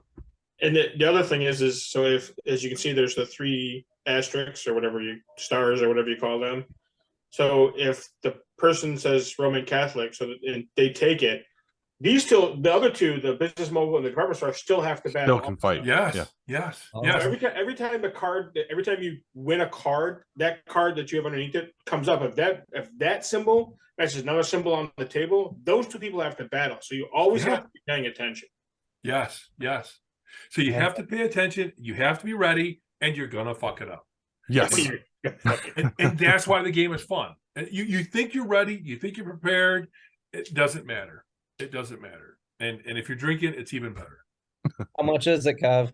And the other thing is so if, as you can see, there's the 3 asterisks or whatever stars or whatever you call them. So if the person says Roman Catholic, and they take it, the other two, the business mogul and the department store, still have to battle. Still can fight. Yes, Yeah. yes, Oh. yes. Every time you win a card, that card that you have underneath it comes up. If that symbol matches another symbol on the table, those two people have to battle. So you always have to be paying attention. Yes, yes. So you have to pay attention, you have to be ready, and you're gonna fuck it up. Yes. And that's why the game is fun. You think you're ready, you think you're prepared. It doesn't matter. It doesn't matter. And if you're drinking, it's even better. How much is it, Kev?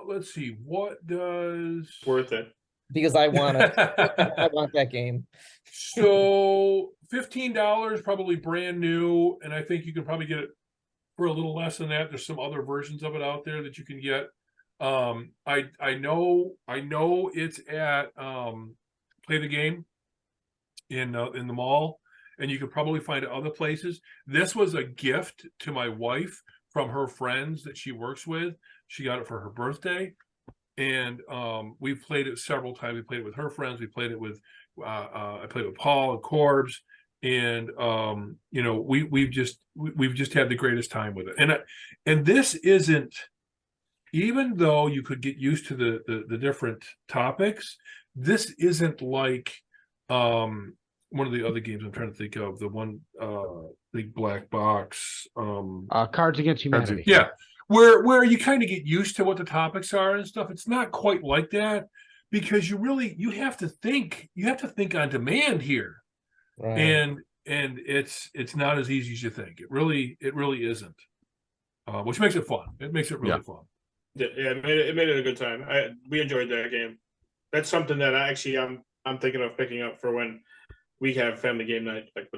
Let's see. What does Worth it. Because I want it. I want that game. So $15, probably brand new, and I think you can probably get it for a little less than that. There's some other versions of it out there that you can get. I know it's at Play the Game in the mall, and you can probably find it other places. This was a gift to my wife from her friends that she works with. She got it for her birthday, and we've played it several times. We played it with her friends. We played it with I played with Paul and Corbs, and we've just had the greatest time with it. And this isn't, even though you could get used to the different topics, this isn't like one of the other games I'm trying to think of, the one big black box. Cards Against Humanity. Yeah, where you kind of get used to what the topics are and stuff. It's not quite like that, because you have to think on demand here. Right. And it's not as easy as you think. It really isn't. Which makes it fun. It makes it really fun. Yeah, it made it a good time. We enjoyed that game. That's something that I'm thinking of picking up for when we have family game night, like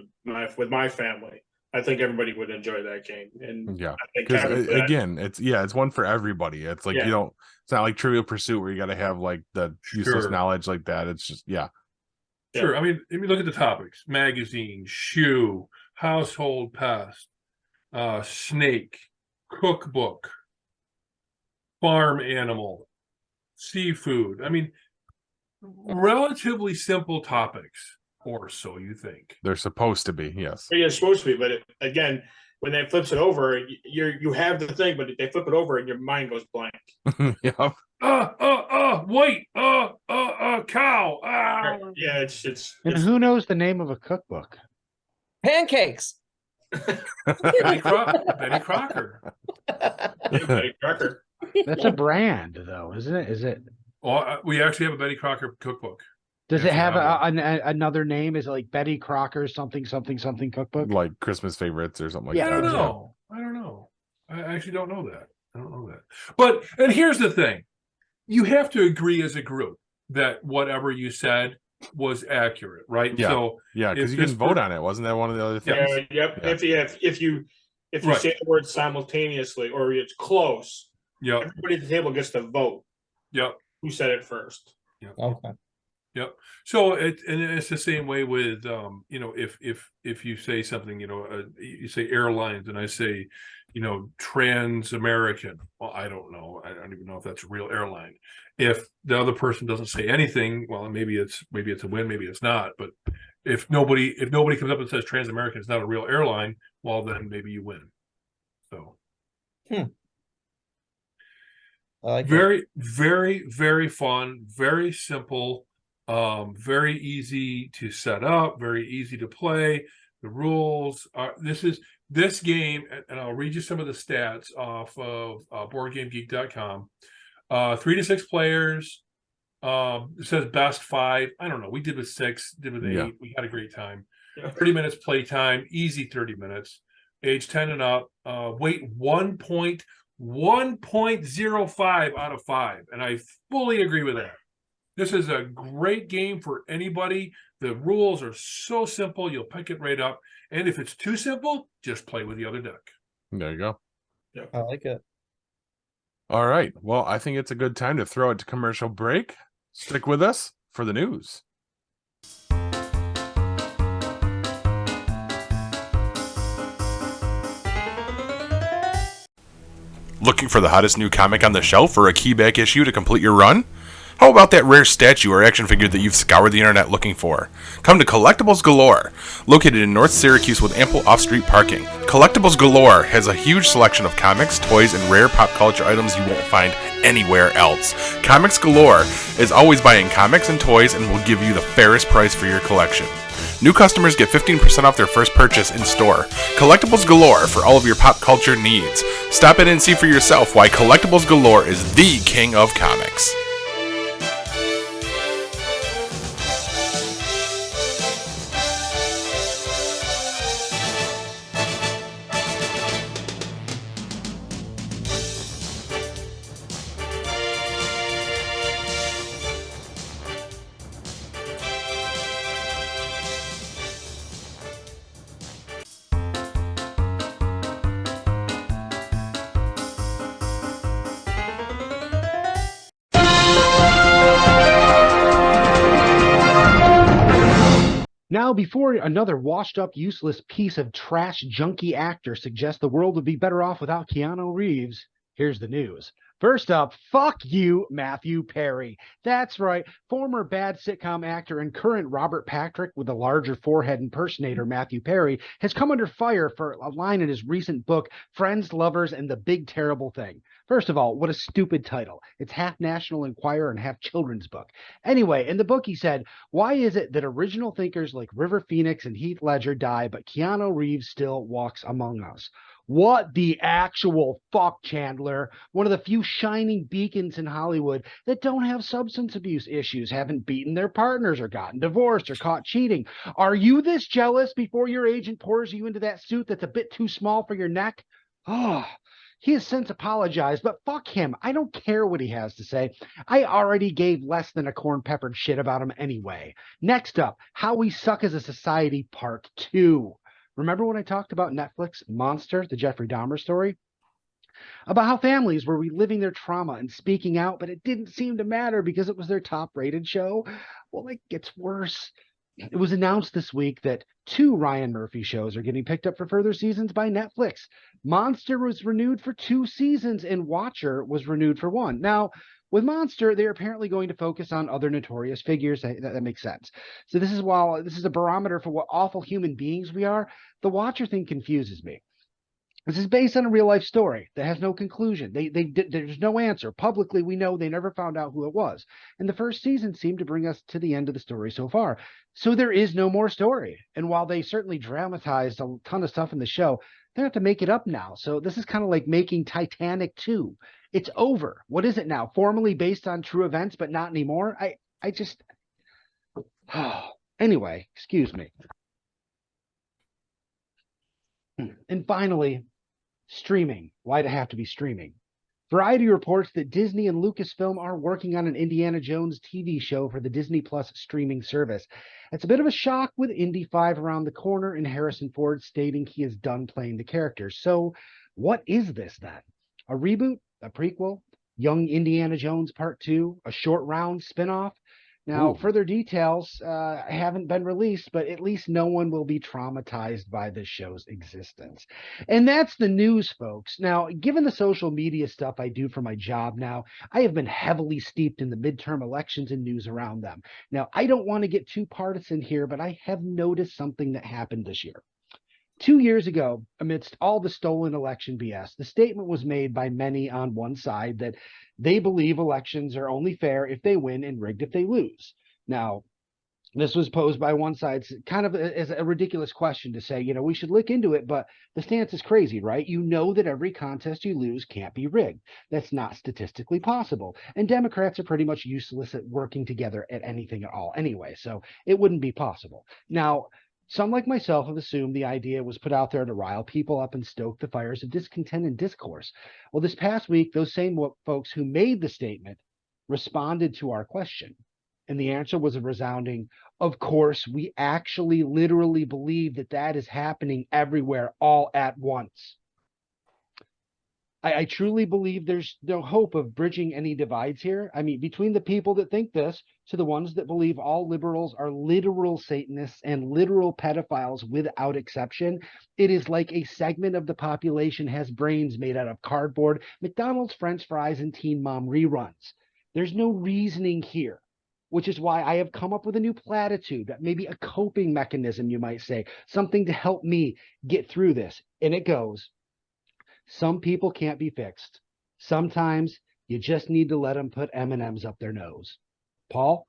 with my family. I think everybody would enjoy that game. And Yeah, I think because again, it's one for everybody. It's like it's not like Trivial Pursuit where you got to have like the useless knowledge like that. It's just Sure. I mean, if you look at the topics: magazine, shoe, household pest, snake, cookbook, farm animal, seafood. I mean, relatively simple topics, or so you think. they're supposed to be. Yes. Yeah, it's supposed to be, but again, when they flips it over, you have the thing, but they flip it over and your mind goes blank. Yep. Wait, cow. Yeah, it's And who knows the name of a cookbook? Pancakes. Betty Crocker. Betty Crocker. That's a brand, though, isn't it? Is it? Well, we actually have a Betty Crocker cookbook. Does it Yes, have I another name? Is it like Betty Crocker something cookbook? Like Christmas favorites or something like Yeah. that. I don't know. I actually don't know that. But, and here's the thing. You have to agree as a group that whatever you said was accurate, right? Yeah. So Yeah, because if you this can vote on it. Wasn't that one of the other things? Yep. Yeah. If you Right. say the word simultaneously or it's close, Yep. everybody at the table gets to vote Yep. who said it first. Okay. Yep. So it's the same way with if you say something, you say airlines and I say, Trans-American. Well, I don't know. I don't even know if that's a real airline. If the other person doesn't say anything, well, maybe it's a win, maybe it's not. But if nobody comes up and says Trans-American is not a real airline, well, then maybe you win. So. I like Very, very, very fun, very simple, very easy to set up, very easy to play. The rules are this game, and I'll read you some of the stats off of BoardGameGeek.com. 3 to 6 players. It says best 5. I don't know. We did with 6, did with 8. Yeah. We had a great time. Yeah. 30 minutes play time, easy 30 minutes. Age 10 and up. Weight 1.05 out of 5, and I fully agree with that. This is a great game for anybody. The rules are so simple, you'll pick it right up. And if it's too simple, just play with the other deck. There you go. I like it. All right. Well, I think it's a good time to throw it to commercial break. Stick with us for the news. Looking for the hottest new comic on the shelf or a keyback issue to complete your run? How about that rare statue or action figure that you've scoured the internet looking for? Come to Collectibles Galore, located in North Syracuse with ample off-street parking. Collectibles Galore has a huge selection of comics, toys, and rare pop culture items you won't find anywhere else. Comics Galore is always buying comics and toys and will give you the fairest price for your collection. New customers get 15% off their first purchase in store. Collectibles Galore for all of your pop culture needs. Stop in and see for yourself why Collectibles Galore is the king of comics. Now, before another washed-up, useless piece of trash junkie actor suggests the world would be better off without Keanu Reeves, here's the news. First up, fuck you, Matthew Perry. That's right, former bad sitcom actor and current Robert Patrick with a larger forehead impersonator Matthew Perry has come under fire for a line in his recent book, Friends, Lovers, and the Big Terrible Thing. First of all, what a stupid title. It's half National Enquirer and half children's book. Anyway, in the book he said, why is it that original thinkers like River Phoenix and Heath Ledger die, but Keanu Reeves still walks among us? What the actual fuck, Chandler? One of the few shining beacons in Hollywood that don't have substance abuse issues, haven't beaten their partners or gotten divorced or caught cheating. Are you this jealous before your agent pours you into that suit that's a bit too small for your neck? Oh, he has since apologized, but fuck him. I don't care what he has to say. I already gave less than a corn-peppered shit about him anyway. Next up, How We Suck as a Society Part 2. Remember when I talked about Netflix Monster, the Jeffrey Dahmer story? About how families were reliving their trauma and speaking out, but it didn't seem to matter because it was their top-rated show? Well, it gets worse. It was announced this week that 2 Ryan Murphy shows are getting picked up for further seasons by Netflix. Monster was renewed for 2 seasons, and Watcher was renewed for 1. Now, with Monster, they're apparently going to focus on other notorious figures. That makes sense. So while this is a barometer for what awful human beings we are, the Watcher thing confuses me. This is based on a real-life story that has no conclusion. There's no answer. Publicly, we know they never found out who it was. And the first season seemed to bring us to the end of the story so far. So there is no more story. And while they certainly dramatized a ton of stuff in the show, they have to make it up now. So this is kind of like making Titanic 2. It's over. What is it now? Formally based on true events, but not anymore? I just... Anyway, excuse me. And finally, streaming. Why'd it have to be streaming? Variety reports that Disney and Lucasfilm are working on an Indiana Jones TV show for the Disney Plus streaming service. It's a bit of a shock with Indy 5 around the corner and Harrison Ford stating he is done playing the character. So what is this then? A reboot? A prequel? Young Indiana Jones Part 2? A short round spinoff? Now, further details haven't been released, but at least no one will be traumatized by this show's existence. And that's the news, folks. Now, given the social media stuff I do for my job now, I have been heavily steeped in the midterm elections and news around them. Now, I don't want to get too partisan here, but I have noticed something that happened this year. 2 years ago, amidst all the stolen election BS, the statement was made by many on one side that they believe elections are only fair if they win and rigged if they lose. Now, this was posed by one side kind of as a ridiculous question to say, we should look into it, but the stance is crazy, right? You know that every contest you lose can't be rigged. That's not statistically possible. And Democrats are pretty much useless at working together at anything at all anyway, so it wouldn't be possible. Now, some like myself have assumed the idea was put out there to rile people up and stoke the fires of discontent and discourse. Well, this past week, those same folks who made the statement responded to our question. And the answer was a resounding, of course, we actually literally believe that is happening everywhere all at once. I truly believe there's no hope of bridging any divides here. I mean, between the people that think this to the ones that believe all liberals are literal Satanists and literal pedophiles without exception, it is like a segment of the population has brains made out of cardboard, McDonald's French fries, and Teen Mom reruns. There's no reasoning here, which is why I have come up with a new platitude, that maybe a coping mechanism, you might say, something to help me get through this. And it goes, some people can't be fixed. Sometimes you just need to let them put M&Ms up their nose. Paul?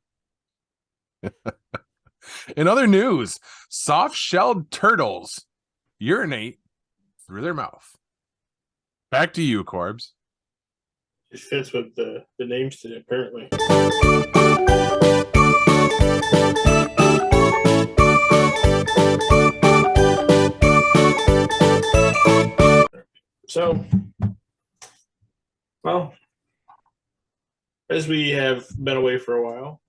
In other news, soft-shelled turtles urinate through their mouth. Back to you, Corbs. It fits with the names today, apparently. So, well, as we have been away for a while,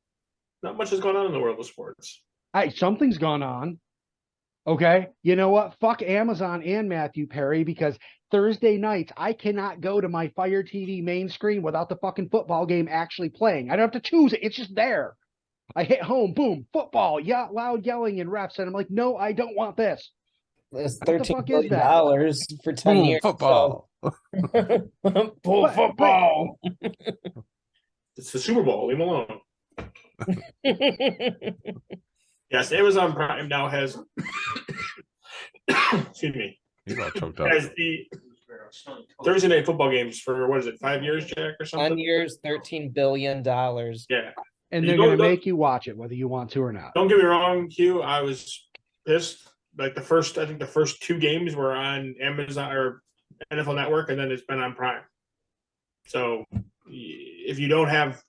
not much has gone on in the world of sports. Something's gone on. Okay. You know what? Fuck Amazon and Matthew Perry, because Thursday nights I cannot go to my Fire TV main screen without the fucking football game actually playing. I don't have to choose it. It's just there. I hit home, boom, football, yeah, loud yelling and refs. And I'm like, no, I don't want this. It's What the $13 fuck is billion for 10 Boom, years. football. Pull football. It's the Super Bowl. Leave them alone. Yes, Amazon Prime now has excuse me. He's all choked up. Has the Thursday night football games for what is it, 5 years, Jack, or 10 something? years, $13 billion. Yeah. And You they're don't- going to make you watch it, whether you want to or not. Don't get me wrong, Hugh. I was pissed. Like I think the first 2 games were on Amazon or NFL Network, and then it's been on Prime. So if you don't have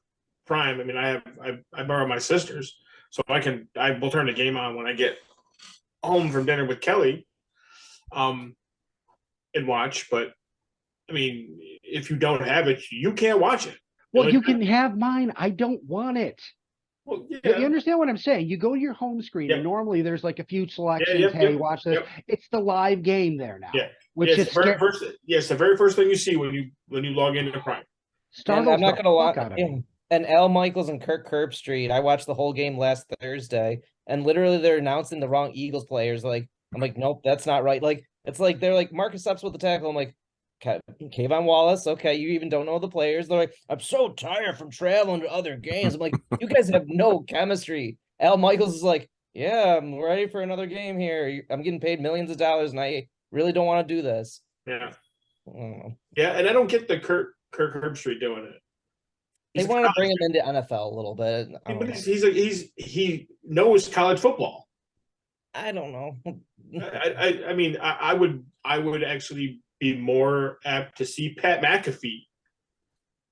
Prime, I mean, I borrow my sister's, so I will turn the game on when I get home from dinner with Kelly, and watch. But I mean, if you don't have it, you can't watch it. Well, you can have mine. I don't want it. Well, You yeah, understand what I'm saying? You go to your home screen, Yep. and normally there's like a few selections. yep, Hey, yep, watch this. yep. It's the live game there now. Yeah. Which it's is the very first. Yes, the very first thing you see when you log into Prime. And startles I'm not the going to watch. fuck out of me. And Al Michaels and Kirk Herbstreit, I watched the whole game last Thursday, and literally they're announcing the wrong Eagles players. Like, I'm like, nope, that's not right. Like, it's like they're like Marcus Epps with the tackle. I'm like, Kayvon Wallace, okay, you even don't know the players. They're like, I'm so tired from traveling to other games. I'm like, you guys have no chemistry. Al Michaels is like, yeah, I'm ready for another game here. I'm getting paid millions of dollars, and I really don't want to do this. Yeah, I don't know. yeah, and I don't get the Kirk Herbstreit doing it. They He's want to a bring him college- into NFL a little bit. I don't but know. he knows college football. I don't know. I mean, I would actually be more apt to see Pat McAfee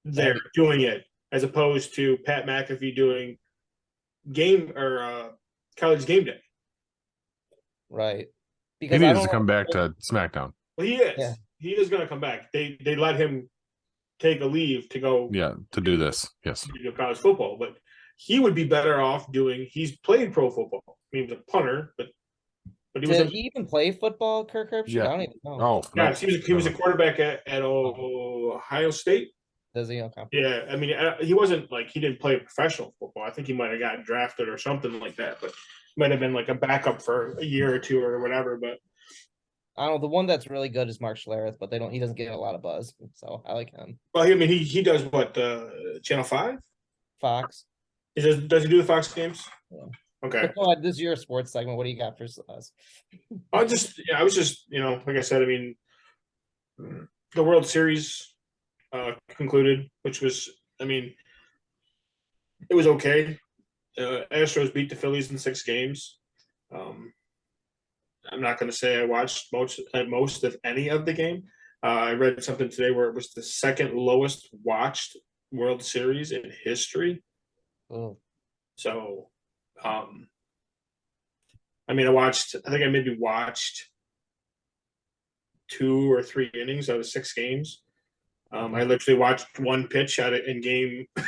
there doing it as opposed to Pat McAfee doing college game day. Right. He Because I needs don't to come know- back to SmackDown. Well, he is. Yeah. He is going to come back. They let him take a leave to go Yeah, to do this. Yes. to college football, but he would be better off doing. He's played pro football. I mean, he was a punter, but he was. Did he even play football, Kirk Herbstreit? Yeah. I don't even know. Oh, Yeah, he was a quarterback at Ohio State. Does he? Okay. Yeah, I mean, he wasn't like he didn't play professional football. I think he might have gotten drafted or something like that, but might have been like a backup for a year or two or whatever. But I don't know. The one that's really good is Mark Schlereth, but he doesn't get a lot of buzz. So I like him. well, I mean, he does what Channel 5? Fox. Does he do the Fox games? Yeah. Okay. But go ahead, this is your sports segment. What do you got for us? I was just like I said, I mean, the World Series concluded, which was, I mean, it was okay. Astros beat the Phillies in 6 games. I'm not going to say I watched most of any of the game. I read something today where it was the second lowest watched World Series in history. Oh, So, I mean, I think I maybe watched 2 or 3 innings out of 6 games. I literally watched one pitch out in game, I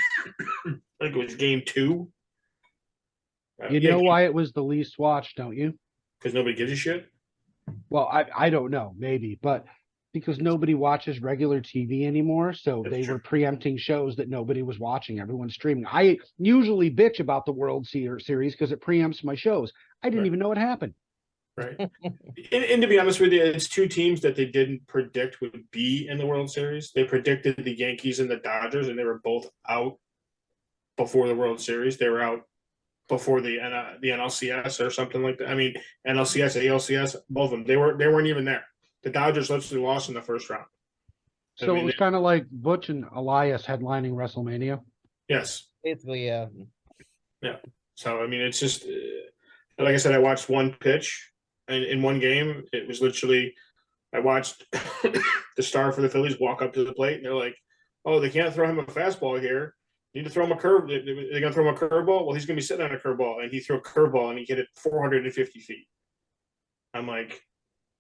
think it was game 2. You know why it was the least watched, don't you? Because nobody gives a shit. Well, I don't know, maybe, but because nobody watches regular TV anymore, so That's they true. were preempting shows that nobody was watching. Everyone's streaming. I usually bitch about the World Series because it preempts my shows. I didn't Right. even know it happened. Right. and to be honest with you, it's 2 teams that they didn't predict would be in the World Series. They predicted the Yankees and the Dodgers, and they were both out before the World Series. They were out before the NLCS or something like that. I mean, NLCS, ALCS, both of them. They weren't even there. The Dodgers literally lost in the first round. So it was kind of like Butch and Elias headlining WrestleMania. Yes. Basically, yeah. Yeah. So I mean, it's just like I said. I watched one pitch, and in one game, it was literally I watched the star for the Phillies walk up to the plate, and they're like, "Oh, they can't throw him a fastball here. Need to throw him a curve. They're going to throw him a curveball. Well, he's going to be sitting on a curveball, and he threw a curveball, and he hit it 450 feet. I'm like,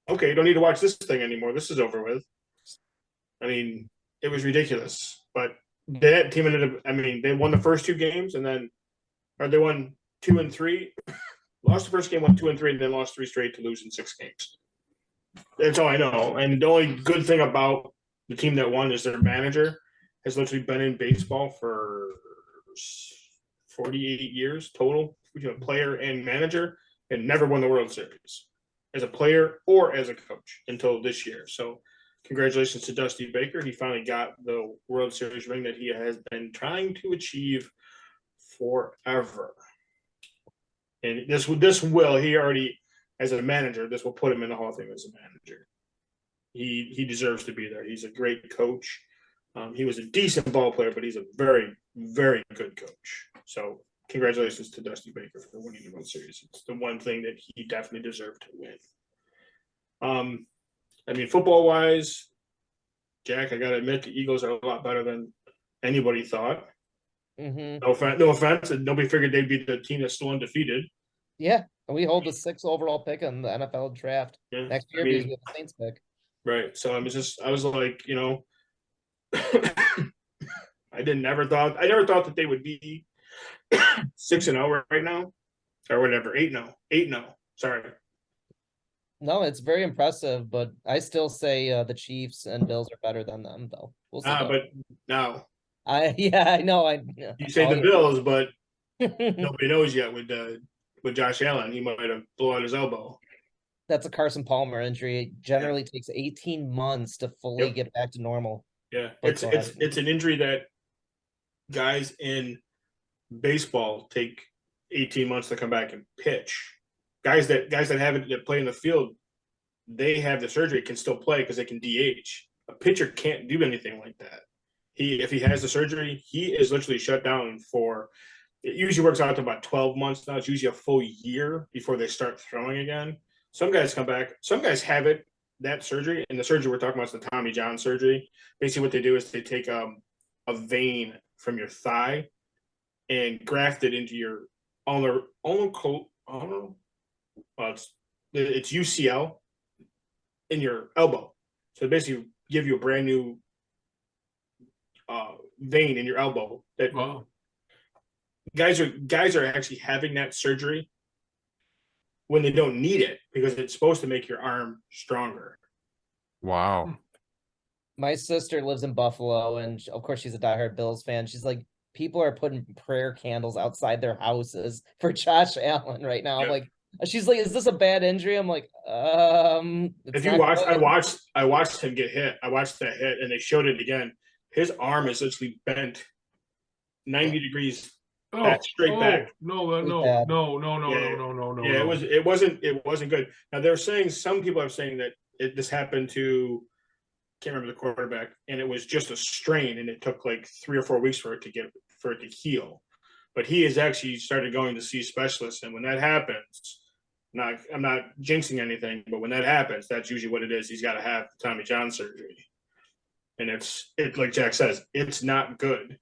okay, you don't need to watch this thing anymore. This is over with. I mean, it was ridiculous. But that team ended up. I mean, they won the first two games, and then, or they won 2 and 3. Lost the first game, won 2 and 3, and then lost 3 straight to lose in 6 games. That's all I know. And the only good thing about the team that won is their manager has literally been in baseball for 48 years total, player and manager, and never won the World Series as a player or as a coach until this year. So congratulations to Dusty Baker. He finally got the World Series ring that he has been trying to achieve forever. And this will, he already, as a manager, this will put him in the Hall of Fame as a manager. He deserves to be there. He's a great coach. He was a decent ball player, but he's a very, very good coach. So congratulations to Dusty Baker for winning the World Series. It's the one thing that he definitely deserved to win. I mean, football-wise, Jack, I got to admit the Eagles are a lot better than anybody thought. Mm-hmm. No offense, and nobody figured they'd be the team that's still undefeated. Yeah, and we hold the 6th overall pick in the NFL draft next year because we have the Saints pick. Right. So I was like, I never thought that they would be 6-0 right now, or whatever, 8-0. Sorry. No, it's very impressive, but I still say the Chiefs and Bills are better than them, though. We'll see. But no, I know. you say the Bills, but nobody knows yet with Josh Allen. He might have blown out his elbow. That's a Carson Palmer injury. It generally takes 18 months to fully get back to normal. Yeah, it's an injury that guys in baseball take 18 months to come back and pitch. Guys that haven't that play in the field, they have the surgery, can still play because they can DH. A pitcher can't do anything like that. If he has the surgery, he is literally shut down for. It usually works out to about 12 months now. It's usually a full year before they start throwing again. Some guys come back. Some guys have that surgery, and the surgery we're talking about is the Tommy John surgery. Basically, what they do is they take a vein from your thigh and graft it into your it's UCL in your elbow. So basically, give you a brand new vein in your elbow. That guys are actually having that surgery when they don't need it because it's supposed to make your arm stronger. Wow. My sister lives in Buffalo, and of course she's a diehard Bills fan. She's like, people are putting prayer candles outside their houses for Josh Allen right now. Yeah. I'm like, she's like, is this a bad injury? I'm like, if you watch, I watched him get hit. I watched that hit, and they showed it again. His arm is literally bent 90 degrees. Straight back. No. Yeah, it wasn't good. Now they're saying, some people are saying that this happened to, can't remember the quarterback, and it was just a strain, and it took like 3 or 4 weeks for it to heal. But he has actually started going to see specialists, and when that happens, I'm not jinxing anything, but when that happens, that's usually what it is. He's got to have the Tommy John surgery, and it's like Jack says, it's not good.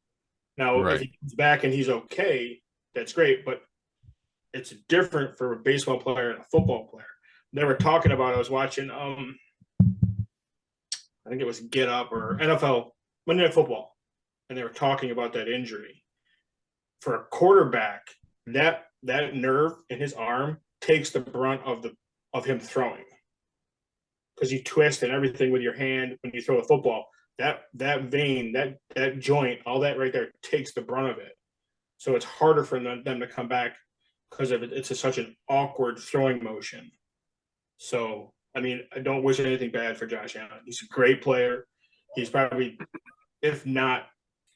Now, if he comes back and he's okay, that's great, but it's different for a baseball player and a football player. They were talking about, I was watching, I think it was Get Up or NFL, Monday Night Football, and they were talking about that injury. For a quarterback, that nerve in his arm takes the brunt of him throwing. Because you twist and everything with your hand when you throw a football. That vein, that joint, all that right there takes the brunt of it. So it's harder for them to come back because of it. It's such an awkward throwing motion. So, I mean, I don't wish anything bad for Josh Allen. He's a great player. He's probably, if not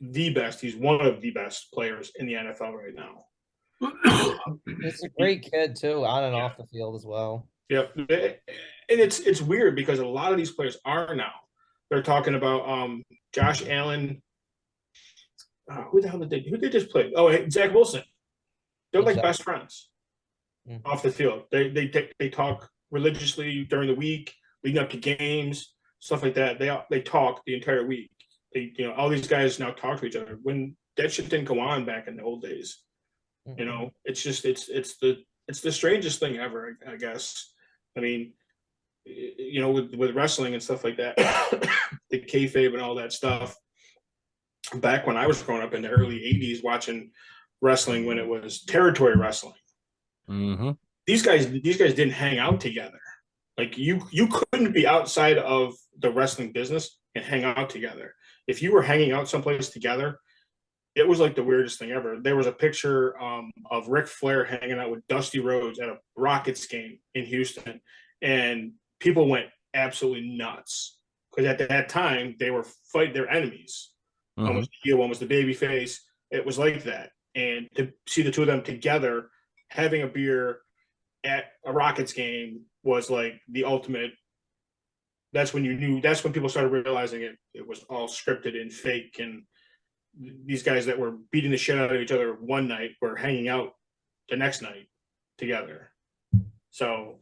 the best. He's one of the best players in the NFL right now. He's a great kid too, on and off the field as well. Yep. And it's weird because a lot of these players are now. They're talking about Josh Allen. Who the hell did they just play? Oh, Zach Wilson. They're like best friends off the field. They talk religiously during the week, leading up to games, stuff like that. They talk the entire week. All these guys now talk to each other. When that shit didn't go on back in the old days. It's just it's the strangest thing ever, I guess. I mean, with wrestling and stuff like that, the kayfabe and all that stuff. Back when I was growing up in the early '80s, watching wrestling when it was territory wrestling, these guys didn't hang out together. Like you couldn't be outside of the wrestling business and hang out together. If you were hanging out someplace together, it was like the weirdest thing ever. There was a picture of Ric Flair hanging out with Dusty Rhodes at a Rockets game in Houston, and people went absolutely nuts because at that time they were fighting their enemies. One was the heel, one was the baby face. It was like that. And to see the two of them together having a beer at a Rockets game was like the ultimate. That's when people started realizing it was all scripted and fake. And these guys that were beating the shit out of each other one night were hanging out the next night together. So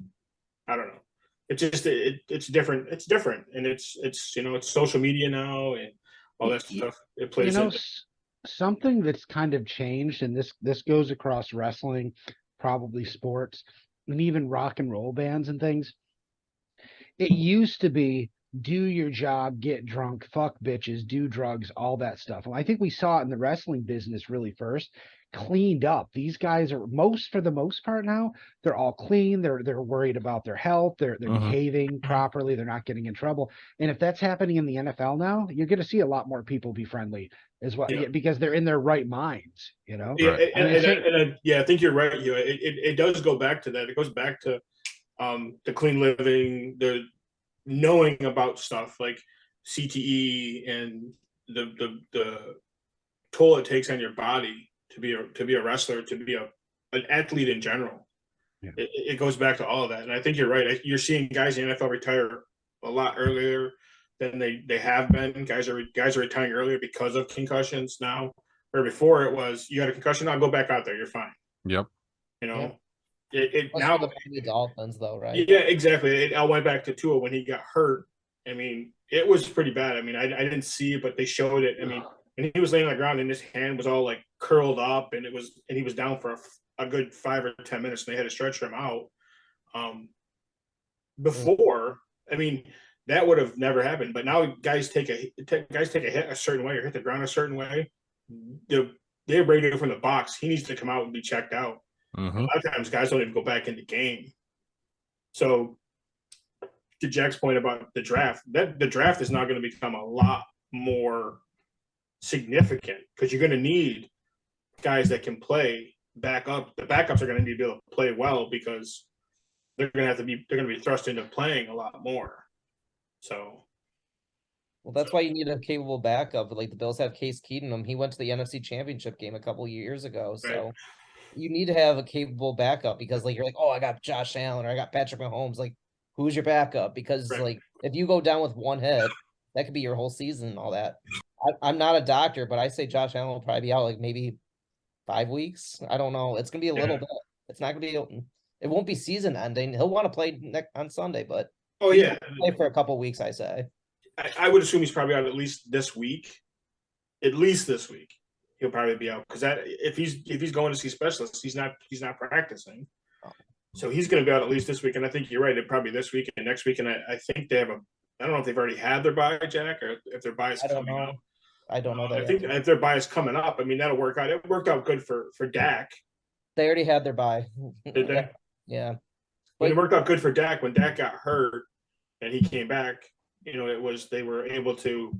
I don't know. It's just it's different. It's different. And it's social media now and all that stuff. It plays into something that's kind of changed, and this goes across wrestling, probably sports, and even rock and roll bands and things. It used to be do your job, get drunk, fuck bitches, do drugs, all that stuff. And I think we saw it in the wrestling business really first. Cleaned up. These guys are for the most part now, they're all clean. They're worried about their health. They're behaving properly. They're not getting in trouble. And if that's happening in the NFL now, you're going to see a lot more people be friendly as well, because they're in their right minds, Yeah, I think you're right. It does go back to that. It goes back to the clean living, the knowing about stuff like CTE and the toll it takes on your body to be a wrestler, to be an athlete in general. Yeah. It goes back to all of that. And I think you're right. You're seeing guys in the NFL retire a lot earlier than they have been. Guys are retiring earlier because of concussions now. Where before it was, you got a concussion, I'll go back out there, you're fine. Yep. It now the Dolphins though, right? Yeah, exactly. I went back to Tua when he got hurt. I mean, it was pretty bad. I mean, I didn't see it, but they showed it. I mean, and he was laying on the ground and his hand was all like curled up, and he was down for a good 5 or 10 minutes, and they had to stretch him out. Before, I mean, that would have never happened. But now guys take a hit a certain way or hit the ground a certain way. They're ready from the box. He needs to come out and be checked out. A lot of times guys don't even go back in the game. So to Jack's point about the draft, the draft is now going to become a lot more significant because you're going to need guys that can play backup. The backups are going to need to be able to play well because they're going to be thrust into playing a lot more. So that's why you need a capable backup. Like the Bills have Case Keenum. He went to the NFC Championship game a couple years ago. So you need to have a capable backup because like you're like, oh, I got Josh Allen or I got Patrick Mahomes. Like, who's your backup? Because like if you go down with one hit, that could be your whole season and all that. I'm not a doctor, but I say Josh Allen will probably be out like maybe 5 weeks. I don't know. It's gonna be a little bit. It's not gonna be. It won't be season ending. He'll want to play on Sunday, but play for a couple weeks. I say. I would assume he's probably out at least this week. At least this week, he'll probably be out because if he's going to see specialists, he's not practicing. So he's going to be out at least this week, and I think you're right. It probably this week and next week, and I think they have I don't know if they've already had their bye, Jack, or if their bye is coming up. I don't know that. I think if their bye is coming up, I mean that'll work out. It worked out good for Dak. They already had their bye. Did they? Yeah. But it worked out good for Dak when Dak got hurt and he came back. They were able to.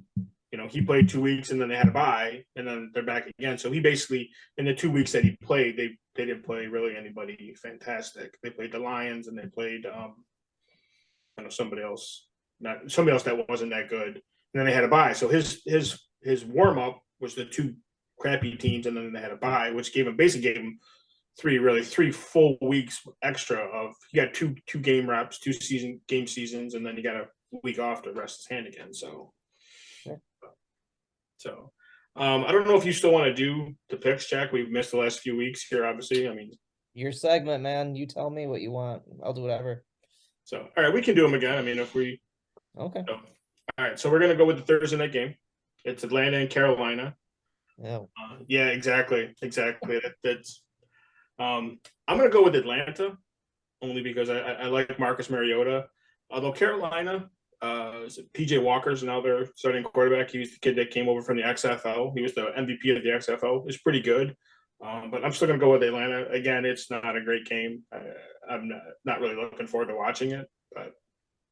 He played 2 weeks and then they had a bye and then they're back again. So he basically, in the 2 weeks that he played, they didn't play really anybody fantastic. They played the Lions and they played somebody else that wasn't that good. And then they had a bye. So his warm up was the two crappy teams, and then they had a bye, which basically gave them three full weeks extra of you got two game reps, game seasons, and then you got a week off to rest his hand again. So, I don't know if you still want to do the picks, Jack. We've missed the last few weeks here, obviously. I mean, your segment, man. You tell me what you want. I'll do whatever. So, all right, we can do them again. I mean, if we okay. All right, so we're gonna go with the Thursday night game. It's Atlanta and Carolina. Yeah. Exactly. That's. I'm gonna go with Atlanta, only because I like Marcus Mariota. Although Carolina, PJ Walker's now their starting quarterback. He was the kid that came over from the XFL. He was the MVP of the XFL. It's pretty good. But I'm still gonna go with Atlanta. Again, it's not a great game. I'm not really looking forward to watching it, but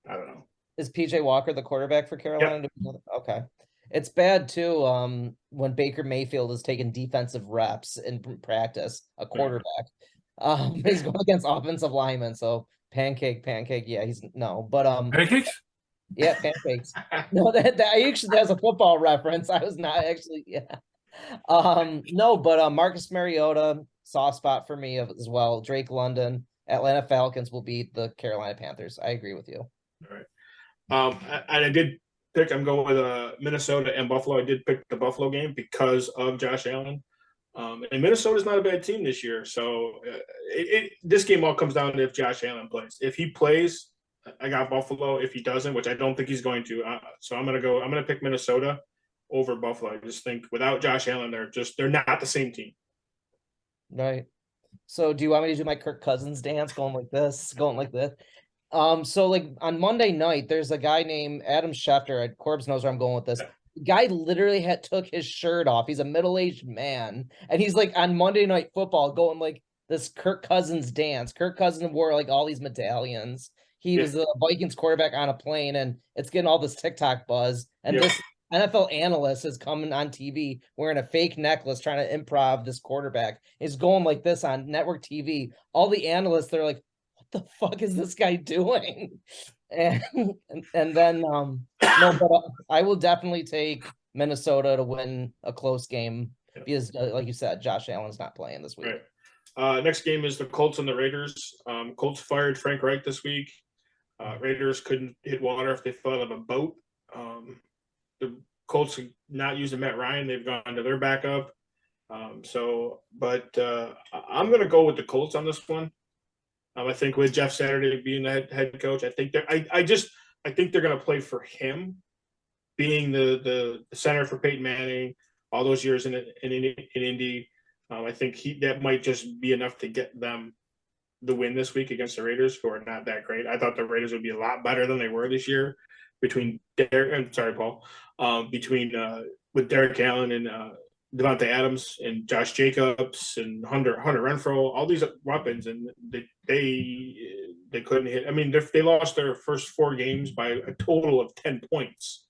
I don't know. Is PJ Walker the quarterback for Carolina? Yep. Okay. It's bad too. When Baker Mayfield is taking defensive reps in practice, a quarterback. He's going against offensive linemen. So pancake. Yeah, Pancakes. Yeah, pancakes. No, that actually has a football reference. I was not actually. Yeah. No, but Marcus Mariota, soft spot for me as well. Drake London, Atlanta Falcons will beat the Carolina Panthers. I agree with you. All right. I did pick. I'm going with Minnesota and Buffalo. I did pick the Buffalo game because of Josh Allen. And Minnesota's not a bad team this year. So this game all comes down to if Josh Allen plays. If he plays, I got Buffalo. If he doesn't, which I don't think he's going to, so I'm gonna pick Minnesota over Buffalo. I just think without Josh Allen, they're not the same team. Right. So do you want me to do my Kirk Cousins dance going like this? So like on Monday night, there's a guy named Adam Schefter. Corbs knows where I'm going with this. The guy literally took his shirt off. He's a middle-aged man. And he's like on Monday Night Football going like this Kirk Cousins dance. Kirk Cousins wore like all these medallions. He was the Vikings quarterback on a plane, and it's getting all this TikTok buzz. And this NFL analyst is coming on TV wearing a fake necklace trying to improv this quarterback. He's going like this on network TV. All the analysts, they're like, what the fuck is this guy doing? And then no, but I will definitely take Minnesota to win a close game because, like you said, Josh Allen's not playing this week. Right. Next game is the Colts and the Raiders. Colts fired Frank Reich this week. Raiders couldn't hit water if they fell out of a boat. The Colts are not using Matt Ryan. They've gone to their backup. I'm going to go with the Colts on this one. I think with Jeff Saturday being the head coach, I think they're going to play for him, being the center for Peyton Manning all those years in Indy. I think that might just be enough to get them the win this week against the Raiders, who are not that great. I thought the Raiders would be a lot better than they were this year with Derek Allen and Devontae Adams and Josh Jacobs and Hunter Renfrow, all these weapons, and they couldn't hit. I mean, they lost their first 4 games by a total of 10 points.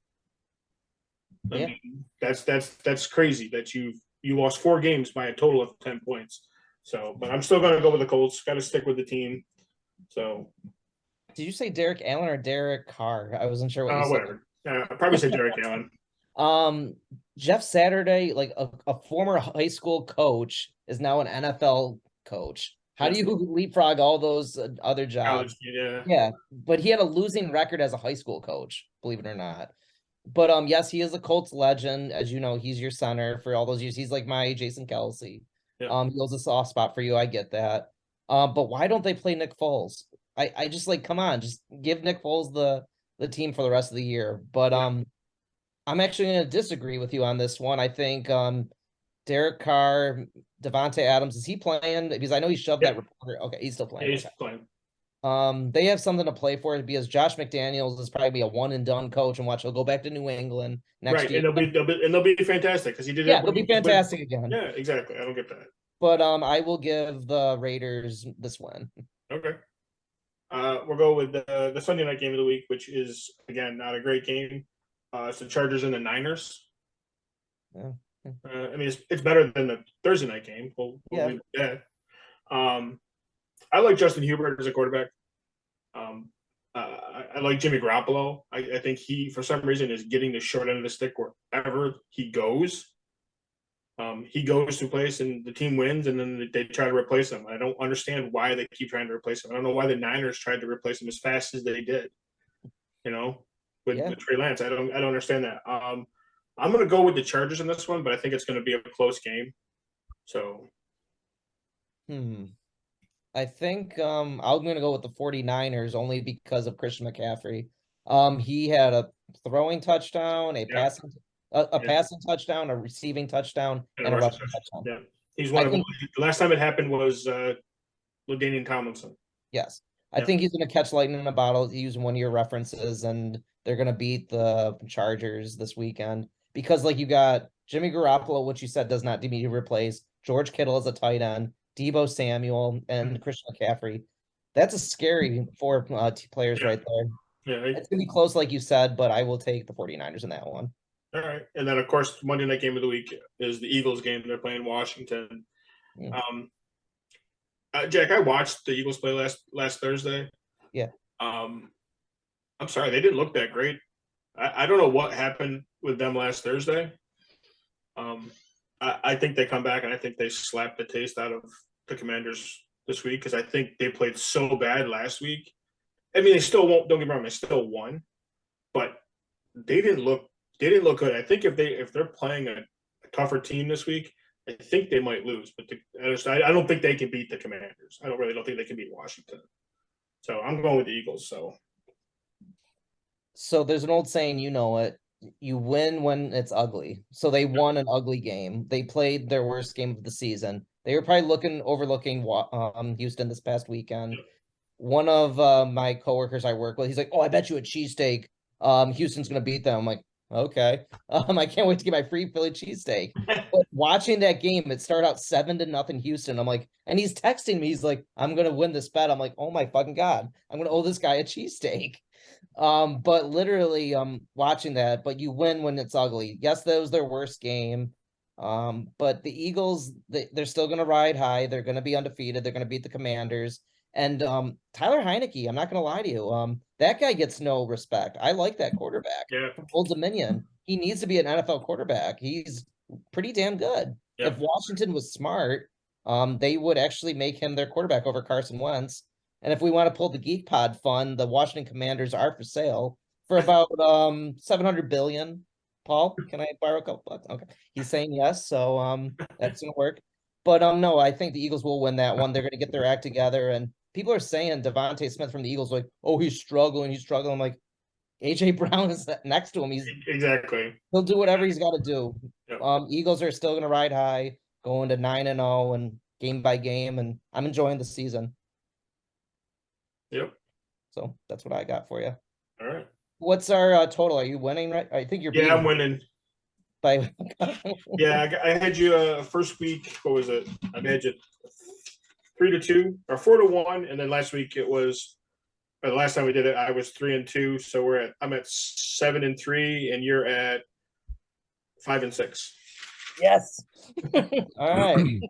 I mean, that's crazy that you lost 4 games by a total of 10 points. So, but I'm still going to go with the Colts. Got to stick with the team. So, did you say Derek Allen or Derek Carr? I wasn't sure what you said. Whatever. I probably said Derek Allen. Jeff Saturday, like a former high school coach, is now an NFL coach. How do you leapfrog all those other jobs? Yeah, but he had a losing record as a high school coach, believe it or not. But yes, he is a Colts legend. As you know, he's your center for all those years. He's like my Jason Kelsey. He holds a soft spot for you. I get that. But why don't they play Nick Foles? I just like, come on, just give Nick Foles the team for the rest of the year. But I'm actually going to disagree with you on this one. I think Derek Carr, Devontae Adams, is he playing? Because I know he shoved that reporter. Okay, he's still playing. Yeah, he's playing. They have something to play for because Josh McDaniels is probably a one and done coach, and watch, he'll go back to New England next year. And they'll be fantastic because he did. Yeah, they'll be fantastic again. Yeah, exactly. I don't get that. But I will give the Raiders this win. Okay. We'll go with the Sunday night game of the week, which is again not a great game. It's the Chargers and the Niners. Yeah. I mean, it's better than the Thursday night game. We'll leave it at that. I like Justin Herbert as a quarterback. I like Jimmy Garoppolo. I think he, for some reason, is getting the short end of the stick wherever he goes. He goes to a place and the team wins, and then they try to replace him. I don't understand why they keep trying to replace him. I don't know why the Niners tried to replace him as fast as they did. With Trey Lance, I don't understand that. I'm going to go with the Chargers in this one, but I think it's going to be a close game. So, I think I'm going to go with the 49ers only because of Christian McCaffrey. He had a throwing touchdown, a passing touchdown, a receiving touchdown, and a rushing touchdown. Yeah, he's one of them. The last time it happened was LaDainian Tomlinson. Yes. I think he's going to catch lightning in a bottle using one of your references, and they're going to beat the Chargers this weekend because, like, you got Jimmy Garoppolo, which you said does not need to replace, George Kittle as a tight end, Deebo Samuel, and Christian McCaffrey. That's a scary four players right there. Yeah, it's going to be close, like you said, but I will take the 49ers in that one. All right. And then, of course, Monday night game of the week is the Eagles game. They're playing Washington. Jack, I watched the Eagles play last Thursday. Yeah. I'm sorry, they didn't look that great. I don't know what happened with them last Thursday. I think they come back and I think they slap the taste out of the Commanders this week because I think they played so bad last week. I mean, they still won't. Don't get me wrong, they still won, but they didn't look good. I think if they're playing a tougher team this week, I think they might lose. But I don't think they can beat the Commanders. I don't think they can beat Washington. So I'm going with the Eagles. So there's an old saying, you know it. You win when it's ugly. So they won an ugly game. They played their worst game of the season. They were probably overlooking Houston this past weekend. One of my coworkers I work with, he's like, "Oh, I bet you a cheesesteak. Houston's gonna beat them." I'm like, "Okay." I can't wait to get my free Philly cheesesteak. But watching that game, it started out 7-0 Houston. I'm like, and he's texting me. He's like, "I'm gonna win this bet." I'm like, "Oh my fucking God, I'm gonna owe this guy a cheesesteak." But literally, watching that, but you win when it's ugly. Yes, that was their worst game. But the Eagles, they're still gonna ride high. They're gonna be undefeated. They're gonna beat the Commanders. And Tyler Heineke, I'm not gonna lie to you. That guy gets no respect. I like that quarterback. From Old Dominion. He needs to be an NFL quarterback. He's pretty damn good. Yeah. If Washington was smart, they would actually make him their quarterback over Carson Wentz. And if we want to pull the Geek Pod fund, the Washington Commanders are for sale for about $700 billion. Paul, can I borrow a couple bucks? Okay, he's saying yes, so that's gonna work. But no, I think the Eagles will win that one. They're gonna get their act together, and people are saying Devontae Smith from the Eagles like, "Oh, he's struggling." I'm like, AJ Brown is next to him. He'll do whatever he's got to do. Yep. Eagles are still gonna ride high, going to 9-0 and game by game, and I'm enjoying the season. Yep. So that's what I got for you. All right. What's our total? Are you winning? Right? I think you're. Yeah, I'm winning. By. Yeah, I had you first week. What was it? I had you 3-2 or 4-1, and then last week it was. The last time we did it, I was 3-2. So I'm at 7-3, and you're at 5-6. Yes. All right.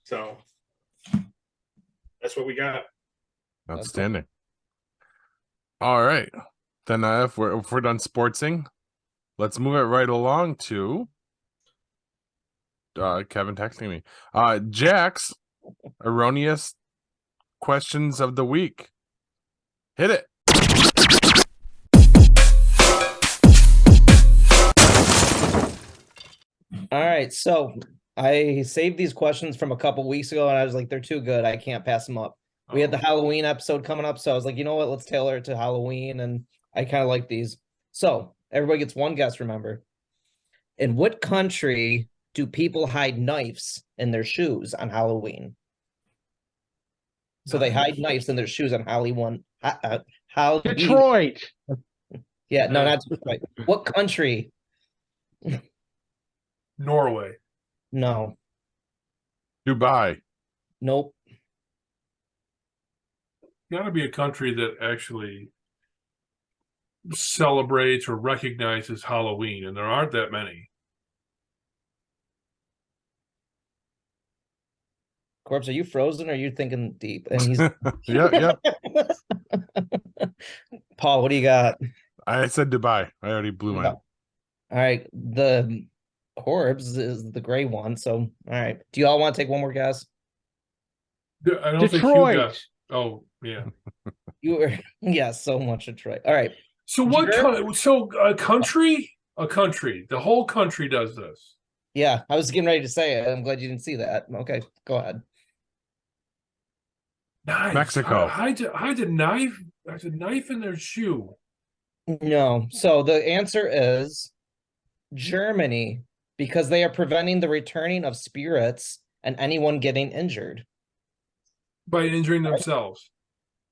So that's what we got. Outstanding. All right. Then if we're done sportsing, let's move it right along to Kevin texting me. Jack's erroneous questions of the week. Hit it. All right. So I saved these questions from a couple weeks ago, and I was like, they're too good. I can't pass them up. We had the Halloween episode coming up, so I was like, you know what? Let's tailor it to Halloween, and I kind of like these. So everybody gets one guess, remember. In what country do people hide knives in their shoes on Halloween? So they hide knives in their shoes on Halloween. Detroit. Yeah, no, not Detroit. What country? Norway. No. Dubai. Nope. Got to be a country that actually celebrates or recognizes Halloween, and there aren't that many. Corbs, are you frozen or are you thinking deep? And he's yeah. Paul, what do you got? I said Dubai. I already blew mine. All right. The Corbs is the gray one. So, all right. Do you all want to take one more guess? I don't think Hugh Detroit. got. Oh, yeah. You were, yeah, so much Detroit. All right. So what? Sure. So a country, the whole country does this. Yeah, I was getting ready to say it. I'm glad you didn't see that. Okay, go ahead. Knives. Mexico. Hide a knife. There's a knife in their shoe. No. So the answer is Germany, because they are preventing the returning of spirits and anyone getting injured. By injuring themselves.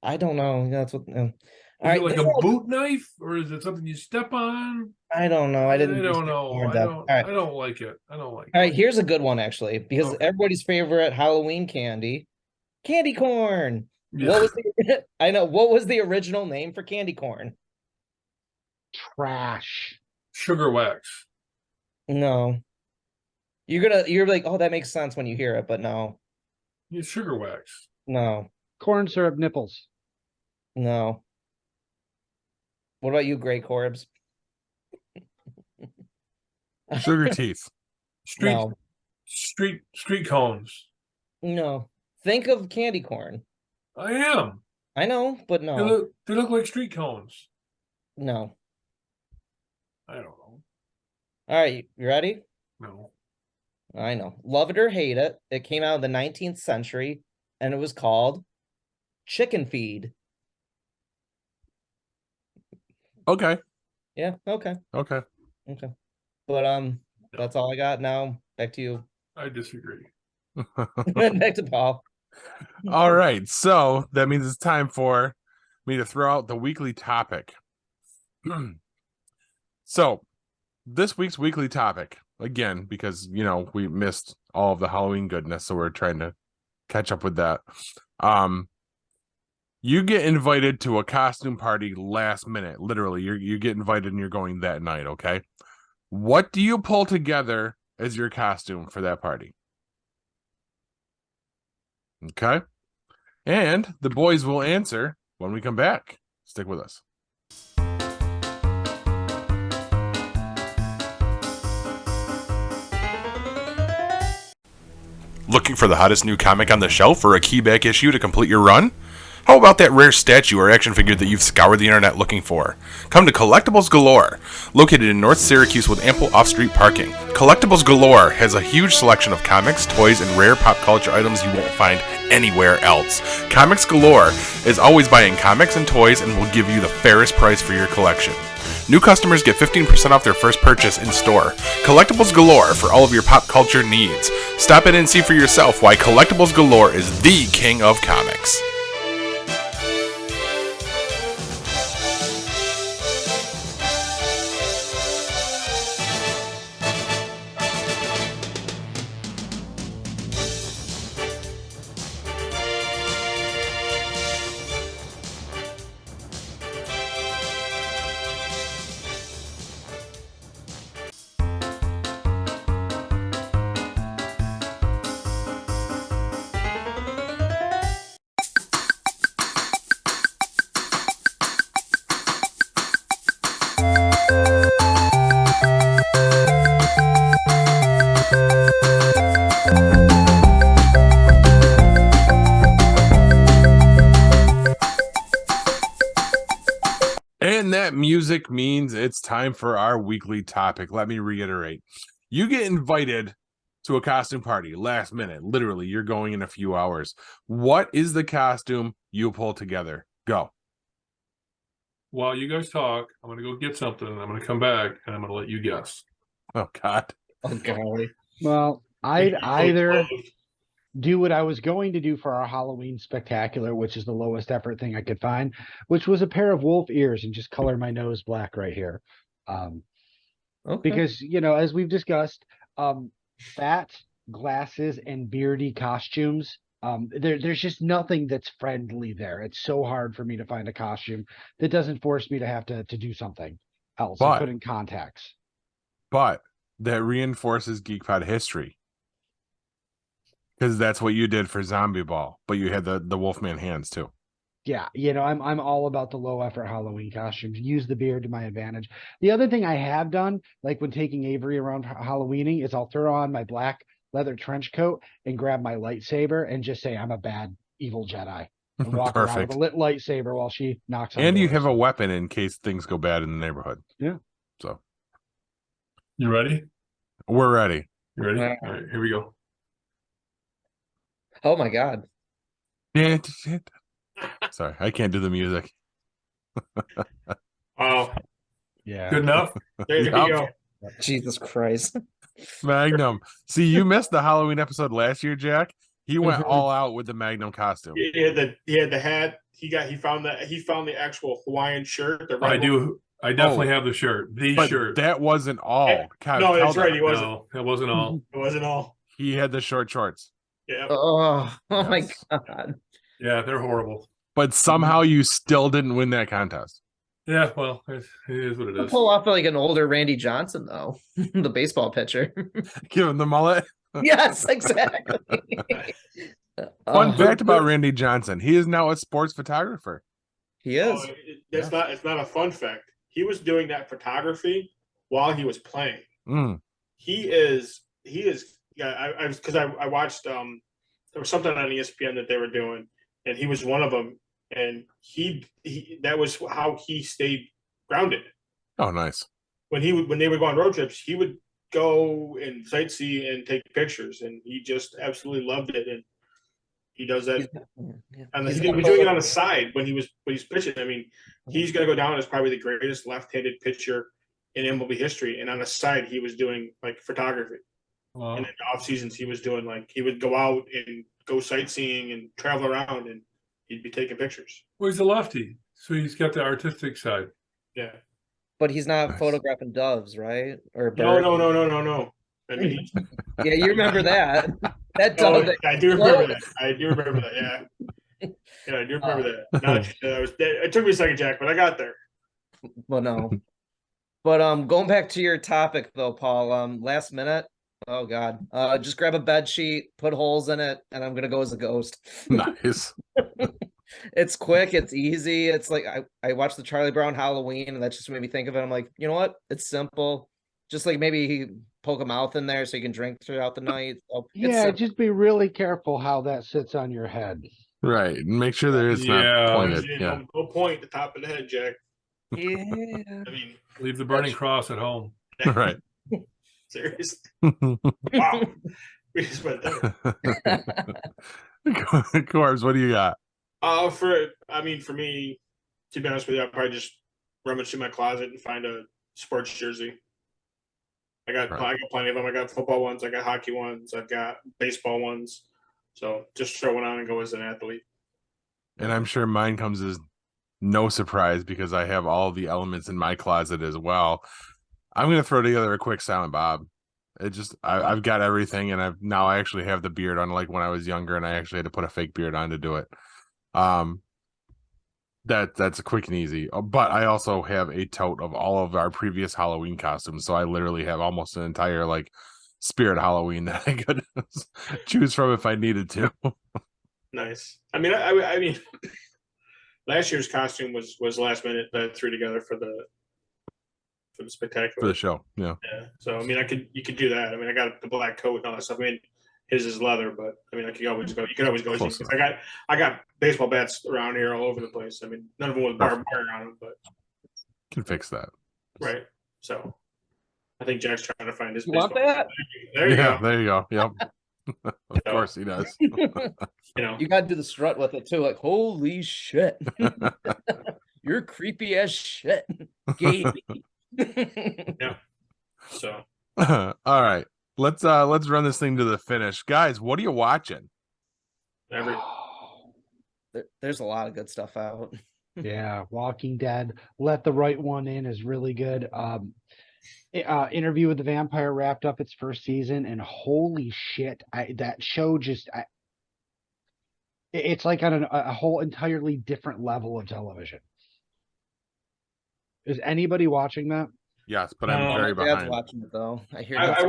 I don't know. That's what. All Is right. it like this a one- boot knife, or is it something you step on? I don't know. I didn't. I don't know. more I depth. don't. All right. I don't like it. I don't like All it. right. Here's a good one actually, because Okay. everybody's favorite Halloween candy, candy corn. Yeah. What was the? I know. What was the original name for candy corn? Trash. Sugar wax? No. You're like, oh, that makes sense when you hear it, but no, Yeah, sugar wax. no, Corn syrup nipples. no. What about you, Gray Corbs? Sugar teeth. Street No, street cones. no. Think of candy corn. I am. I know, but They no, look like street cones. no. I don't know. All right, you ready? No. I know. Love it or hate it. It came out in the 19th century, and it was called chicken feed. Okay. Yeah. Okay. Okay. Okay. But that's all I got now. Back to you. I disagree. Back to Paul. All right. So that means it's time for me to throw out the weekly topic. So this week's weekly topic, again, because, we missed all of the Halloween goodness, so we're trying to catch up with that. You get invited to a costume party last minute. Literally, you get invited and you're going that night, okay? What do you pull together as your costume for that party? Okay? And the boys will answer when we come back. Stick with us. Looking for the hottest new comic on the shelf or a key back issue to complete your run? How about that rare statue or action figure that you've scoured the internet looking for? Come to Collectibles Galore, located in North Syracuse with ample off-street parking. Collectibles Galore has a huge selection of comics, toys, and rare pop culture items you won't find anywhere else. Comics Galore is always buying comics and toys and will give you the fairest price for your collection. New customers get 15% off their first purchase in store. Collectibles Galore for all of your pop culture needs. Stop in and see for yourself why Collectibles Galore is the king of comics. And that music means it's time for our weekly topic. Let me reiterate. You get invited to a costume party last minute. Literally, you're going in a few hours. What is the costume you pull together? Go. While you guys talk, I'm gonna go get something, and I'm gonna come back, and I'm gonna let you guess. Oh, God. Oh, golly. Well, I'd either do what I was going to do for our Halloween spectacular, which is the lowest effort thing I could find, which was a pair of wolf ears and just color my nose black right here. Okay. Because, as we've discussed, fat glasses and beardy costumes, there's just nothing that's friendly there. It's so hard for me to find a costume that doesn't force me to have to do something else and But- put in contacts. But that reinforces GeekPod history. Because that's what you did for Zombie Ball. But you had the Wolfman hands, too. Yeah, I'm all about the low effort Halloween costumes. Use the beard to my advantage. The other thing I have done, like when taking Avery around Halloweening, is I'll throw on my black leather trench coat and grab my lightsaber and just say I'm a bad evil Jedi and walk around with Perfect. a lit lightsaber while she knocks on And you doors. have a weapon in case things go bad in the neighborhood. Yeah. So You ready? we're ready. You ready? Yeah. All right, here we go. Oh my God. Yeah. Sorry, I can't do the music. Oh, Yeah. Good enough? there you Yup. go. Jesus Christ. Magnum. See, you missed the Halloween episode last year, Jack. He went Mhm. all out with the Magnum costume. He had the hat. He found the actual Hawaiian shirt. The I red do. I definitely Oh. have the shirt. The But shirt. that wasn't all. No, that's right. He Calder. wasn't. No, that wasn't all. It wasn't all. He had the short shorts. Yeah. Oh my Yes. God. Yeah, they're horrible. But somehow you still didn't win that contest. Yeah, well, it is what it I'll is. pull off like an older Randy Johnson though, the baseball pitcher. Give him the mullet. Yes, exactly. Fun Oh, fact about Randy Johnson: he is now a sports photographer. he is. Oh, it's not a fun fact. He was doing that photography while he was playing. Mm. He is. Yeah, I watched there was something on ESPN that they were doing, and he was one of them. And he that was how he stayed grounded. Oh, nice. When they would go on road trips, he would go and sightsee and take pictures, and he just absolutely loved it. And he does that. Yeah. And He's he got was doing it on the side when he's pitching. I mean, he's going to go down as probably the greatest left-handed pitcher in MLB history. And on the side, he was doing like photography. Well, And in the off seasons, he was doing like he would go out and go sightseeing and travel around, and he'd be taking pictures. well, he's a lefty, so he's got the artistic side. Yeah. But he's not Nice. photographing doves, right? Or No, birds. no. I mean, Yeah, you remember that? That oh, dove. I do remember that. Yeah. Yeah, I do remember that. Now that you said it took me a second, Jack, but I got there. Well, no. But going back to your topic though, Paul. Last minute. Oh God. Just grab a bed sheet, put holes in it, and I'm gonna go as a ghost. Nice. It's quick, it's easy. It's like I watched the Charlie Brown Halloween, and that just made me think of it. I'm like, you know what? It's simple. Just like maybe poke a mouth in there so you can drink throughout the night. So it's Yeah, simple. just be really careful how that sits on your head. Right. And make sure that it's Yeah. not pointed. You Yeah. know, no point the top of the head, Jack. Yeah. I mean, Leave the burning cross at home. Right. seriously. Wow. We just went there. Corbs, what do you got? For me, to be honest with you, I'll probably just rummage through my closet and find a sports jersey. I got plenty of them. I got football ones, I got hockey ones, I've got baseball ones. So just throw one on and go as an athlete. And I'm sure mine comes as no surprise because I have all the elements in my closet as well. I'm going to throw together a quick Silent Bob. It just, I've got everything, and I actually have the beard, unlike when I was younger and I actually had to put a fake beard on to do it. That's a quick and easy. But I also have a tote of all of our previous Halloween costumes, so I literally have almost an entire like Spirit Halloween that I could choose from if I needed to. Nice. I mean, last year's costume was last minute that I threw together for the spectacular. For the show. Yeah. Yeah. So I mean, you could do that. I mean, I got the black coat and all that stuff. I mean, his is leather, but I mean, I could always go. You could always go. Close I got baseball bats around here all over the place. I mean, none of them with barbed wire on them, but Can fix that. right. So I think Jack's trying to find his. You want baseball that? bat. There you Yeah, go. there you go. Yep. Of course he does. You know. You gotta do the strut with it too, like holy shit. You're creepy as shit. Gay. So All right. Let's run this thing to the finish. Guys, what are you watching? every There's a lot of good stuff out. Yeah, Walking Dead. Let the Right One In is really good. Interview with the Vampire wrapped up its first season, and holy shit, that show it's like on a whole entirely different level of television. Is anybody watching that? Yes, but I'm No, very My dad's behind. watching it though. I hear. I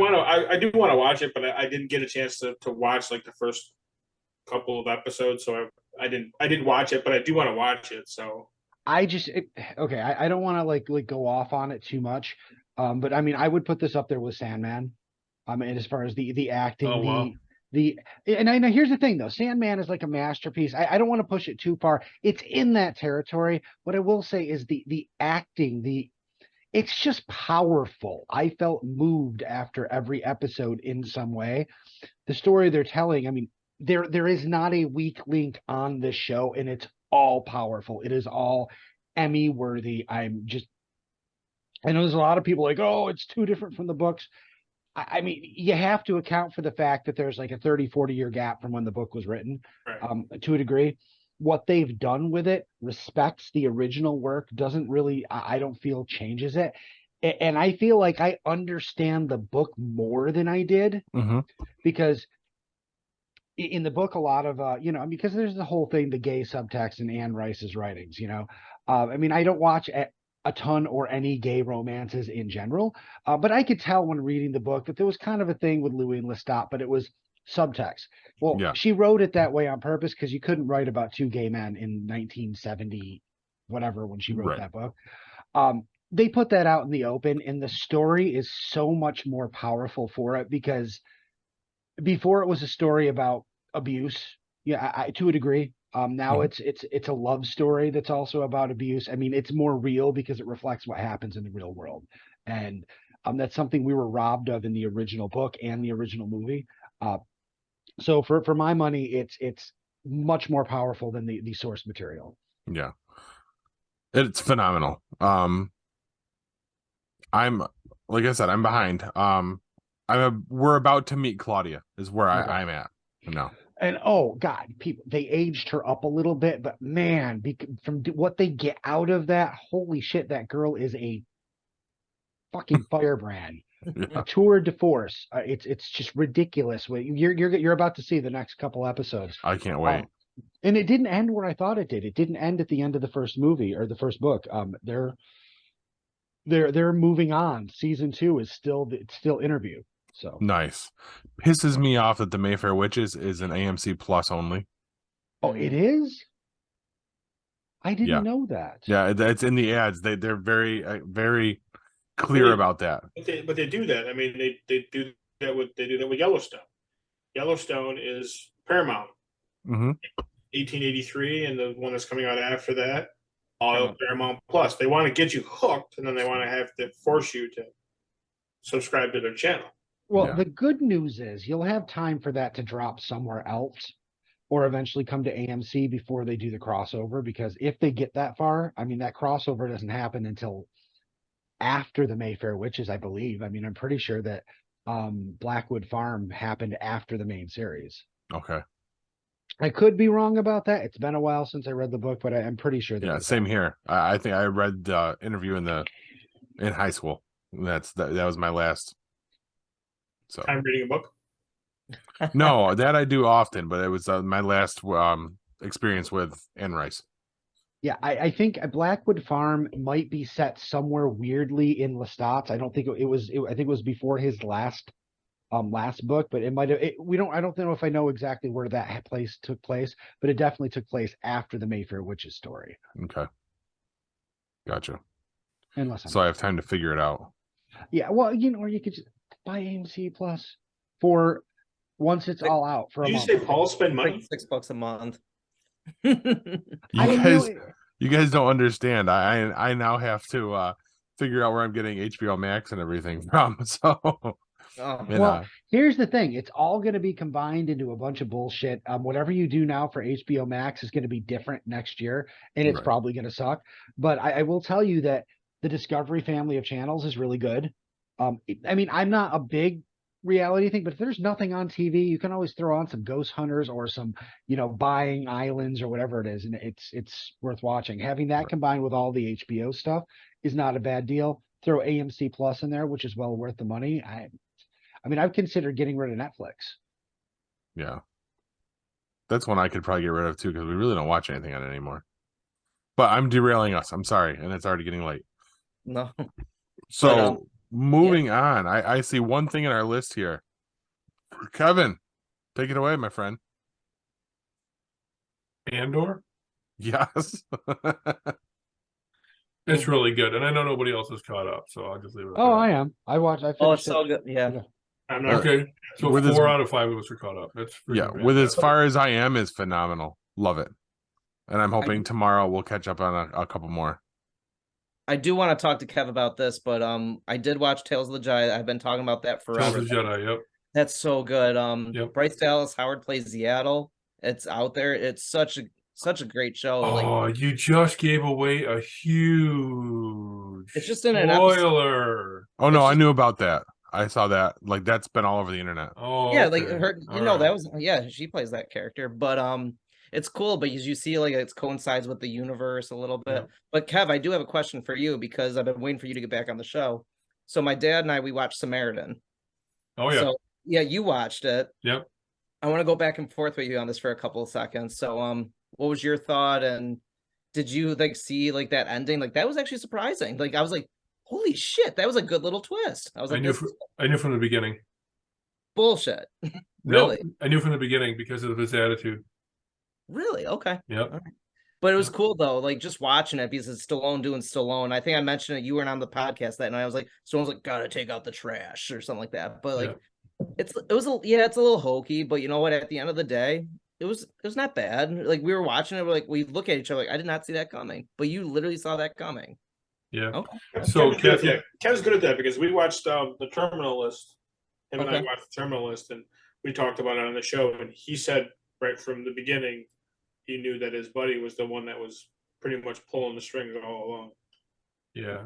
do want to watch it, but I didn't get a chance to watch like the first couple of episodes, so I didn't watch it, but I do want to watch it. So Okay, I don't want to like go off on it too much. But I mean, I would put this up there with Sandman. And as far as the acting, Oh, wow. and I know here's the thing though, Sandman is like a masterpiece. I don't want to push it too far. It's in that territory. What I will say is the acting, it's just powerful. I felt moved after every episode in some way. The story they're telling, I mean, there is not a weak link on this show, and it's all powerful. It is all Emmy worthy. I know there's a lot of people like, oh, it's too different from the books. I mean, you have to account for the fact that there's like a 30-40 year gap from when the book was written, right. to a degree. What they've done with it respects the original work, doesn't really, I don't feel changes it. And I feel like I understand the book more than I did, because in the book, a lot of, because there's the whole thing, the gay subtext in Anne Rice's writings, I mean, I don't watch a ton or any gay romances in general, but I could tell when reading the book that there was kind of a thing with Louis and Lestat, but it was subtext. Well, Yeah. she wrote it that way on purpose because you couldn't write about two gay men in 1970, whatever, when she wrote Right. that book. They put that out in the open, and the story is so much more powerful for it, because before it was a story about abuse, yeah, to a degree. Now it's a love story that's also about abuse. I mean, it's more real because it reflects what happens in the real world, and that's something we were robbed of in the original book and the original movie. So for my money, it's much more powerful than the source material. Yeah. It's phenomenal. I'm like I said, I'm behind. We're about to meet Claudia is where Okay. I'm at. No. And oh god, people, they aged her up a little bit, but man, from what they get out of that, holy shit, that girl is a fucking firebrand, Yeah. a tour de force. It's just ridiculous. You're about to see the next couple episodes. I can't wait. And it didn't end where I thought it did. It didn't end at the end of the first movie or the first book. They're moving on. Season 2 is still Interview. So Nice. Pisses me off that the Mayfair Witches is an AMC Plus only. oh, it is. I didn't Yeah. know that. Yeah, it's in the ads. They're very very clear about that. But they do that. I mean, they do that with Yellowstone. Yellowstone is Paramount. 1883, and the one that's coming out after that, all Paramount Plus. They want to get you hooked, and then they want to have to force you to subscribe to their channel. Well, Yeah. the good news is you'll have time for that to drop somewhere else, or eventually come to AMC before they do the crossover. Because if they get that far, I mean, that crossover doesn't happen until after the Mayfair Witches, I believe. I mean, I'm pretty sure that Blackwood Farm happened after the main series. Okay. I could be wrong about that. It's been a while since I read the book, but I'm pretty sure that. Yeah, same here. I think I read the Interview in high school. That was my last. So I'm reading a book. no, that I do often, but it was my last experience with Anne Rice. Yeah, I think Blackwood Farm might be set somewhere weirdly in Lestat's. I don't think it was. I think it was before his last book, but it might have. I don't know if I know exactly where that place took place, but it definitely took place after the Mayfair Witches story. Okay, gotcha. Unless so I have time to figure it out. Yeah, well, or you could just buy AMC Plus for once it's all out for a month. Did you say Paul spend money? $6 a month. You guys don't understand. I now have to figure out where I'm getting HBO Max and everything from. So well, here's the thing. It's all going to be combined into a bunch of bullshit. Whatever you do now for HBO Max is going to be different next year, and it's probably going to suck. But I will tell you that the Discovery family of channels is really good. I mean, I'm not a big reality thing, but if there's nothing on TV, you can always throw on some Ghost Hunters or some, Buying Islands or whatever it is, and it's worth watching. Having that combined with all the HBO stuff is not a bad deal. Throw AMC Plus in there, which is well worth the money. I mean, I've considered getting rid of Netflix. Yeah, that's one I could probably get rid of too, because we really don't watch anything on it anymore. But I'm derailing us. I'm sorry, and it's already getting late. No. So moving on, I see one thing in our list here. Kevin, take it away, my friend. Andor. Yes. It's really good, and I know nobody else is caught up, so I'll just leave it. At Oh, that. I am. I watched. I Oh, finished it's so good. Yeah. Yeah. I'm not. Okay, so With his- 4 out of 5 of us are caught up. That's Yeah, freaking with as fantastic. far as I am is phenomenal. Love it. And I'm hoping I- tomorrow we'll catch up on a couple more. I do want to talk to Kev about this, but I did watch Tales of the Jedi. I've been talking about that Tales forever. of the Jedi. Yep. That's so good. Yep. Bryce Dallas Howard plays Seattle. It's out there. It's such a great show. Like, Oh, you just gave away a huge It's just in an episode. spoiler. Oh no, It's I just- knew about that. I saw that. Like that's been all over the internet. Oh, yeah, okay. like her, All that right. was, yeah, she plays that character, but it's cool because you see like it coincides with the universe a little bit. Yeah. But Kev, I do have a question for you because I've been waiting for you to get back on the show. So my dad and I, we watched Samaritan. Oh yeah. So yeah, you watched it. Yep. I want to go back and forth with you on this for a couple of seconds. So what was your thought, and did you like see like that ending? Like that was actually surprising. Like I was like, holy shit, that was a good little twist. I was like, this is I knew from the beginning. bullshit. Nope, Really? I knew from the beginning because of his attitude. Really? Okay. Yep. But it was cool though, like just watching it because it's Stallone doing Stallone. I think I mentioned it. You weren't on the podcast that night. I was like, Stallone's like, gotta take out the trash or something like that. But like, it's a little hokey. But you know what? At the end of the day, it was not bad. Like we were watching it, we're like we look at each other like I did not see that coming. But you literally saw that coming. Yeah. Okay. So Kevin's good at Kathy, that. Kevin's good at that because we watched the Terminal List. Him and I Okay. watched the Terminal List, and we talked about it on the show. And he said right from the beginning, he knew that his buddy was the one that was pretty much pulling the strings all along. yeah,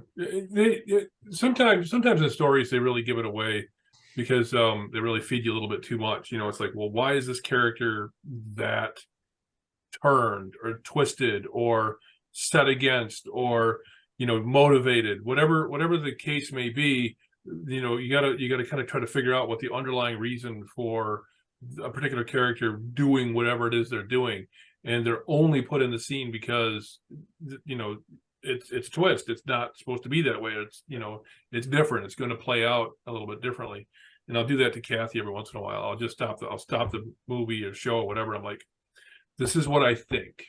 sometimes in stories they really give it away because they really feed you a little bit too much. You know, it's like, well, why is this character that turned or twisted or set against or motivated, whatever the case may be. You gotta kind of try to figure out what the underlying reason for a particular character doing whatever it is they're doing, and they're only put in the scene because it's twist. It's not supposed to be that way. It's different. It's going to play out a little bit differently. And I'll do that to Kathy every once in a while. I'll stop the movie or show or whatever. I'm like, this is what I think.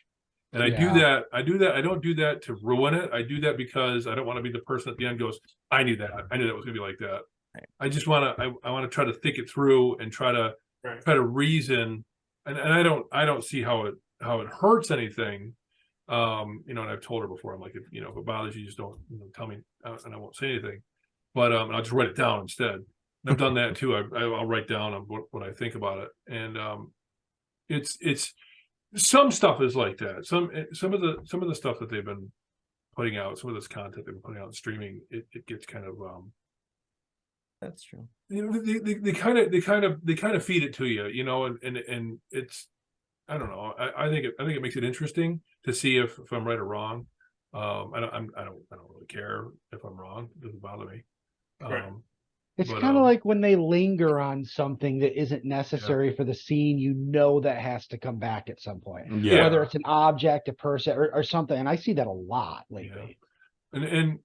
And I do that. I don't do that to ruin it. I do that because I don't want to be the person at the end goes, I knew that. I knew that was going to be like that. Right. I just want to. I want to try to think it through and try to reason. And I don't see how it hurts anything. And I've told her before. I'm like, if it bothers you, just don't tell me, and I won't say anything. But I'll just write it down instead. And I've done that too. I'll write down what I think about it, and it's. Some stuff is like that. Some of the stuff that they've been putting out, some of this content they've been putting out in streaming, it gets kind of That's true. they kind of feed it to you, and it's I don't know. I think it makes it interesting to see if I'm right or wrong. I don't really care if I'm wrong. It doesn't bother me. Right. It's But, kind of like when they linger on something that isn't necessary for the scene, that has to come back at some point. Yeah. Whether it's an object, a person, or something. And I see that a lot lately. And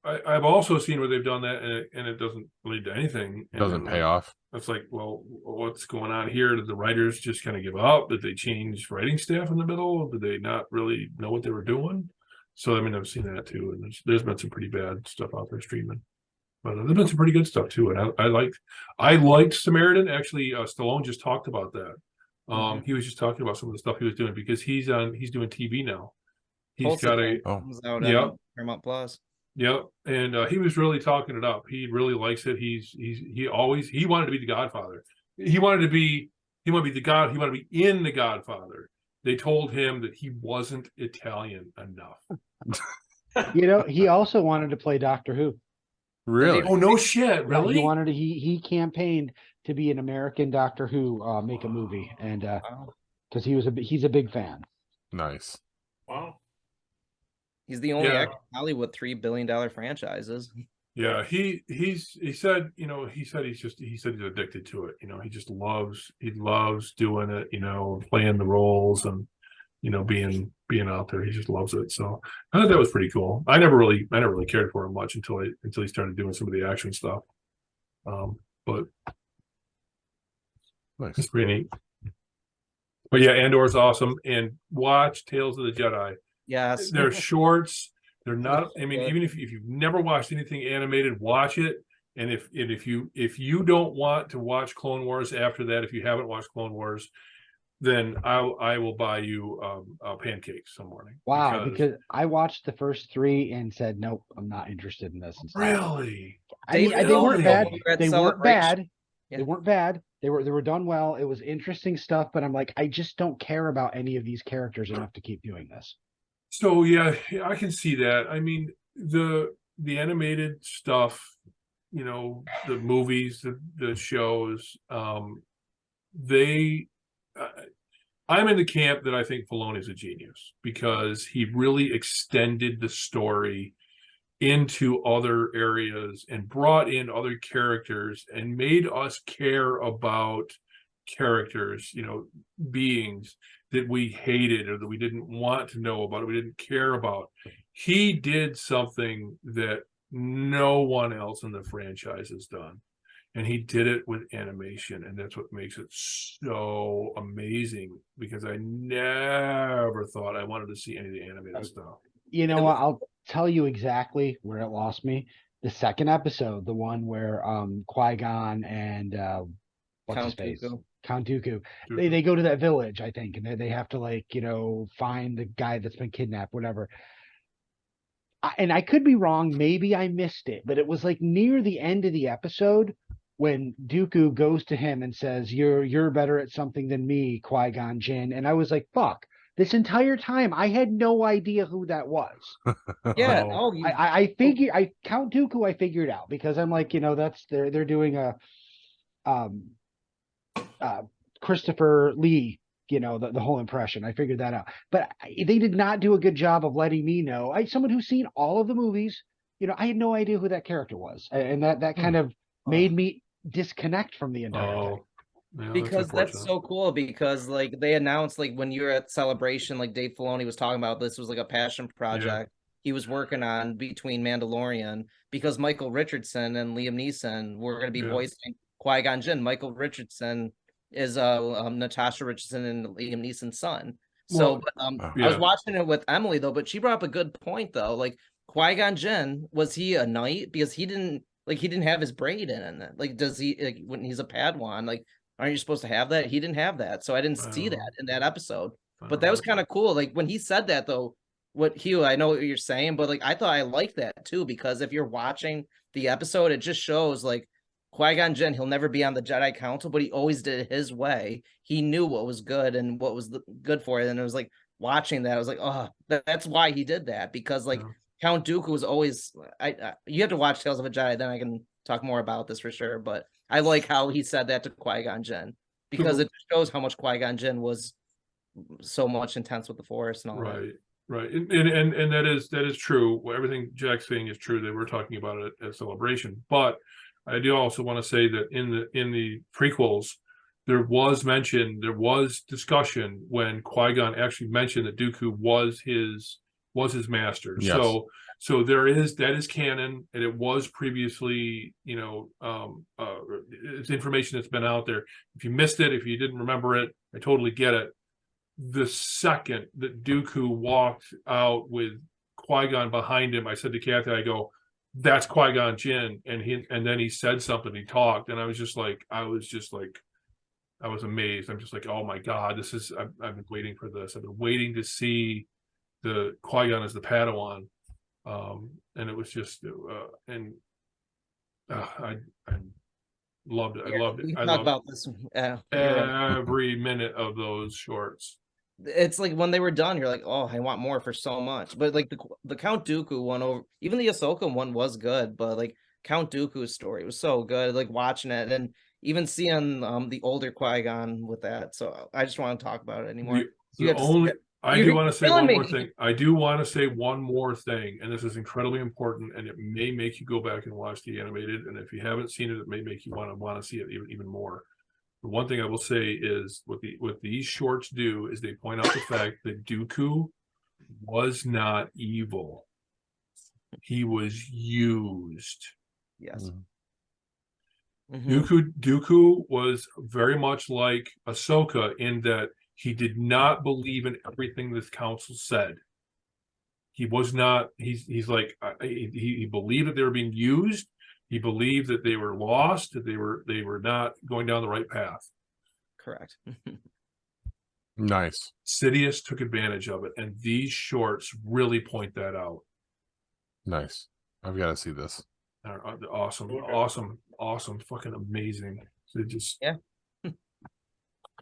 I've also seen where they've done that and it doesn't lead to anything. It doesn't pay off. It's like, well, what's going on here? Did the writers just kind of give up? Did they change writing staff in the middle? Did they not really know what they were doing? So I've seen that too, and there's been some pretty bad stuff out there streaming. But there's been some pretty good stuff too, and I liked Samaritan. Actually, Stallone just talked about that. He was just talking about some of the stuff he was doing because he's doing TV now. He's got comes out Yep. on Paramount Plus. Yep, and he was really talking it up. He really likes it. He wanted to be the Godfather. He wanted to be the God. He wanted to be in the Godfather. They told him that he wasn't Italian enough. He also wanted to play Doctor Who. Really? Oh no shit! Really? He wanted to. He campaigned to be an American Doctor Who make a movie, and because he's a big fan. Nice. Wow. He's the only Yeah. actor in Hollywood $3 billion franchises. Yeah, he said he's addicted to it. He just loves doing it. Playing the roles and being out there. He just loves it. So I thought that was pretty cool. I never really cared for him much until he started doing some of the action stuff. But Nice. it's pretty neat. But yeah, Andor's awesome. And watch Tales of the Jedi. Yes. They're shorts. They're not. I mean, Good. even if you've never watched anything animated, watch it. And if you don't want to watch Clone Wars after that, if you haven't watched Clone Wars, then I will buy you pancakes some morning. Wow, because I watched the first 3 and said, nope, I'm not interested in this. And stuff. Really, I mean, they Really? weren't bad. We were at They weren't Celebration. bad. Yeah. They weren't bad. They were done well. It was interesting stuff, but I'm like, I just don't care about any of these characters enough to keep doing this. So yeah, I can see that. I mean, the animated stuff, you know, the movies, the shows, they. I'm in the camp that I think Filoni's a genius because he really extended the story into other areas and brought in other characters and made us care about characters, you know, beings that we hated or that we didn't want to know about, or we didn't care about. He did something that no one else in the franchise has done. And he did it with animation, and that's what makes it so amazing because I never thought I wanted to see any of the animated stuff. You know what? I'll tell you exactly where it lost me. The second episode, the one where Qui-Gon and what's his face? Count Dooku. They go to that village, I think, and they have to, like, you know, find the guy that's been kidnapped, whatever. And I could be wrong, maybe I missed it, but it was like near the end of the episode when Dooku goes to him and says, You're better at something than me, Qui-Gon Jinn. And I was like, fuck. This entire time, I had no idea who that was. Yeah, I Count Dooku. I figured out because I'm like, you know, that's they're doing a Christopher Lee, you know, the whole impression. I figured that out, but they did not do a good job of letting me know. Someone who's seen all of the movies, you know, I had no idea who that character was, and that kind of made me disconnect from the entire thing. Yeah, because that's so cool because like they announced like when you were at Celebration, like Dave Filoni was talking about this was like a passion project he was working on between Mandalorian because Michael Richardson and Liam Neeson were going to be voicing Qui-Gon Jinn. Michael Richardson is Natasha Richardson and Liam Neeson's son. So I was watching it with Emily though, but she brought up a good point though. Like Qui-Gon Jinn, was he a knight? Because he didn't have his braid in it. Like, does he, like, when he's a Padawan, like, aren't you supposed to have that? He didn't have that. So I didn't see that in that episode. But that was kind of cool. Like when he said that though, Hugh, I know what you're saying, but like I thought I liked that too, because if you're watching the episode, it just shows like Qui-Gon Jinn, he'll never be on the Jedi Council, but he always did it his way. He knew what was good and what was good for it. And it was like watching that, I was like, oh, that's why he did that. Because like Count Dooku was always, you have to watch Tales of a Jedi, then I can talk more about this for sure. But I like how he said that to Qui-Gon Jinn because it shows how much Qui-Gon Jinn was so much intense with the Force and all that. Right. And that is true. Everything Jack's saying is true. They were talking about it at Celebration. But I do also want to say that in the prequels, there was discussion when Qui-Gon actually mentioned that Dooku was his master. Yes. So that is canon, and it was previously, it's information that's been out there. If you missed it, if you didn't remember it, I totally get it. The second that Dooku walked out with Qui-Gon behind him, I said to Kathy, I go, that's Qui-Gon Jinn, and then he said something, he talked, and I was amazed. I'm just like, oh my God, I've been waiting for this. I've been waiting to see the Qui-Gon as the Padawan. And it was just, I loved it. I loved it. I loved about this every minute of those shorts. It's like when they were done, you're like, oh, I want more for so much. But like the Count Dooku one over, even the Ahsoka one was good, but like Count Dooku's story was so good. Like watching it and even seeing the older Qui-Gon with that. So I just want to talk about it anymore. I do want to say one more thing. I do want to say one more thing, and this is incredibly important, and it may make you go back and watch the animated. And if you haven't seen it, it may make you want to see it even more. The one thing I will say is what these shorts do is they point out the fact that Dooku was not evil. He was used. Yes. Mm-hmm. Dooku was very much like Ahsoka in that He did not believe in everything this council said. He was not. He's like he believed that they were being used. He believed that they were lost. That they were not going down the right path. Correct. Nice. Sidious took advantage of it, and these shorts really point that out. Nice. I've got to see this. They're awesome, fucking amazing. So just Yeah.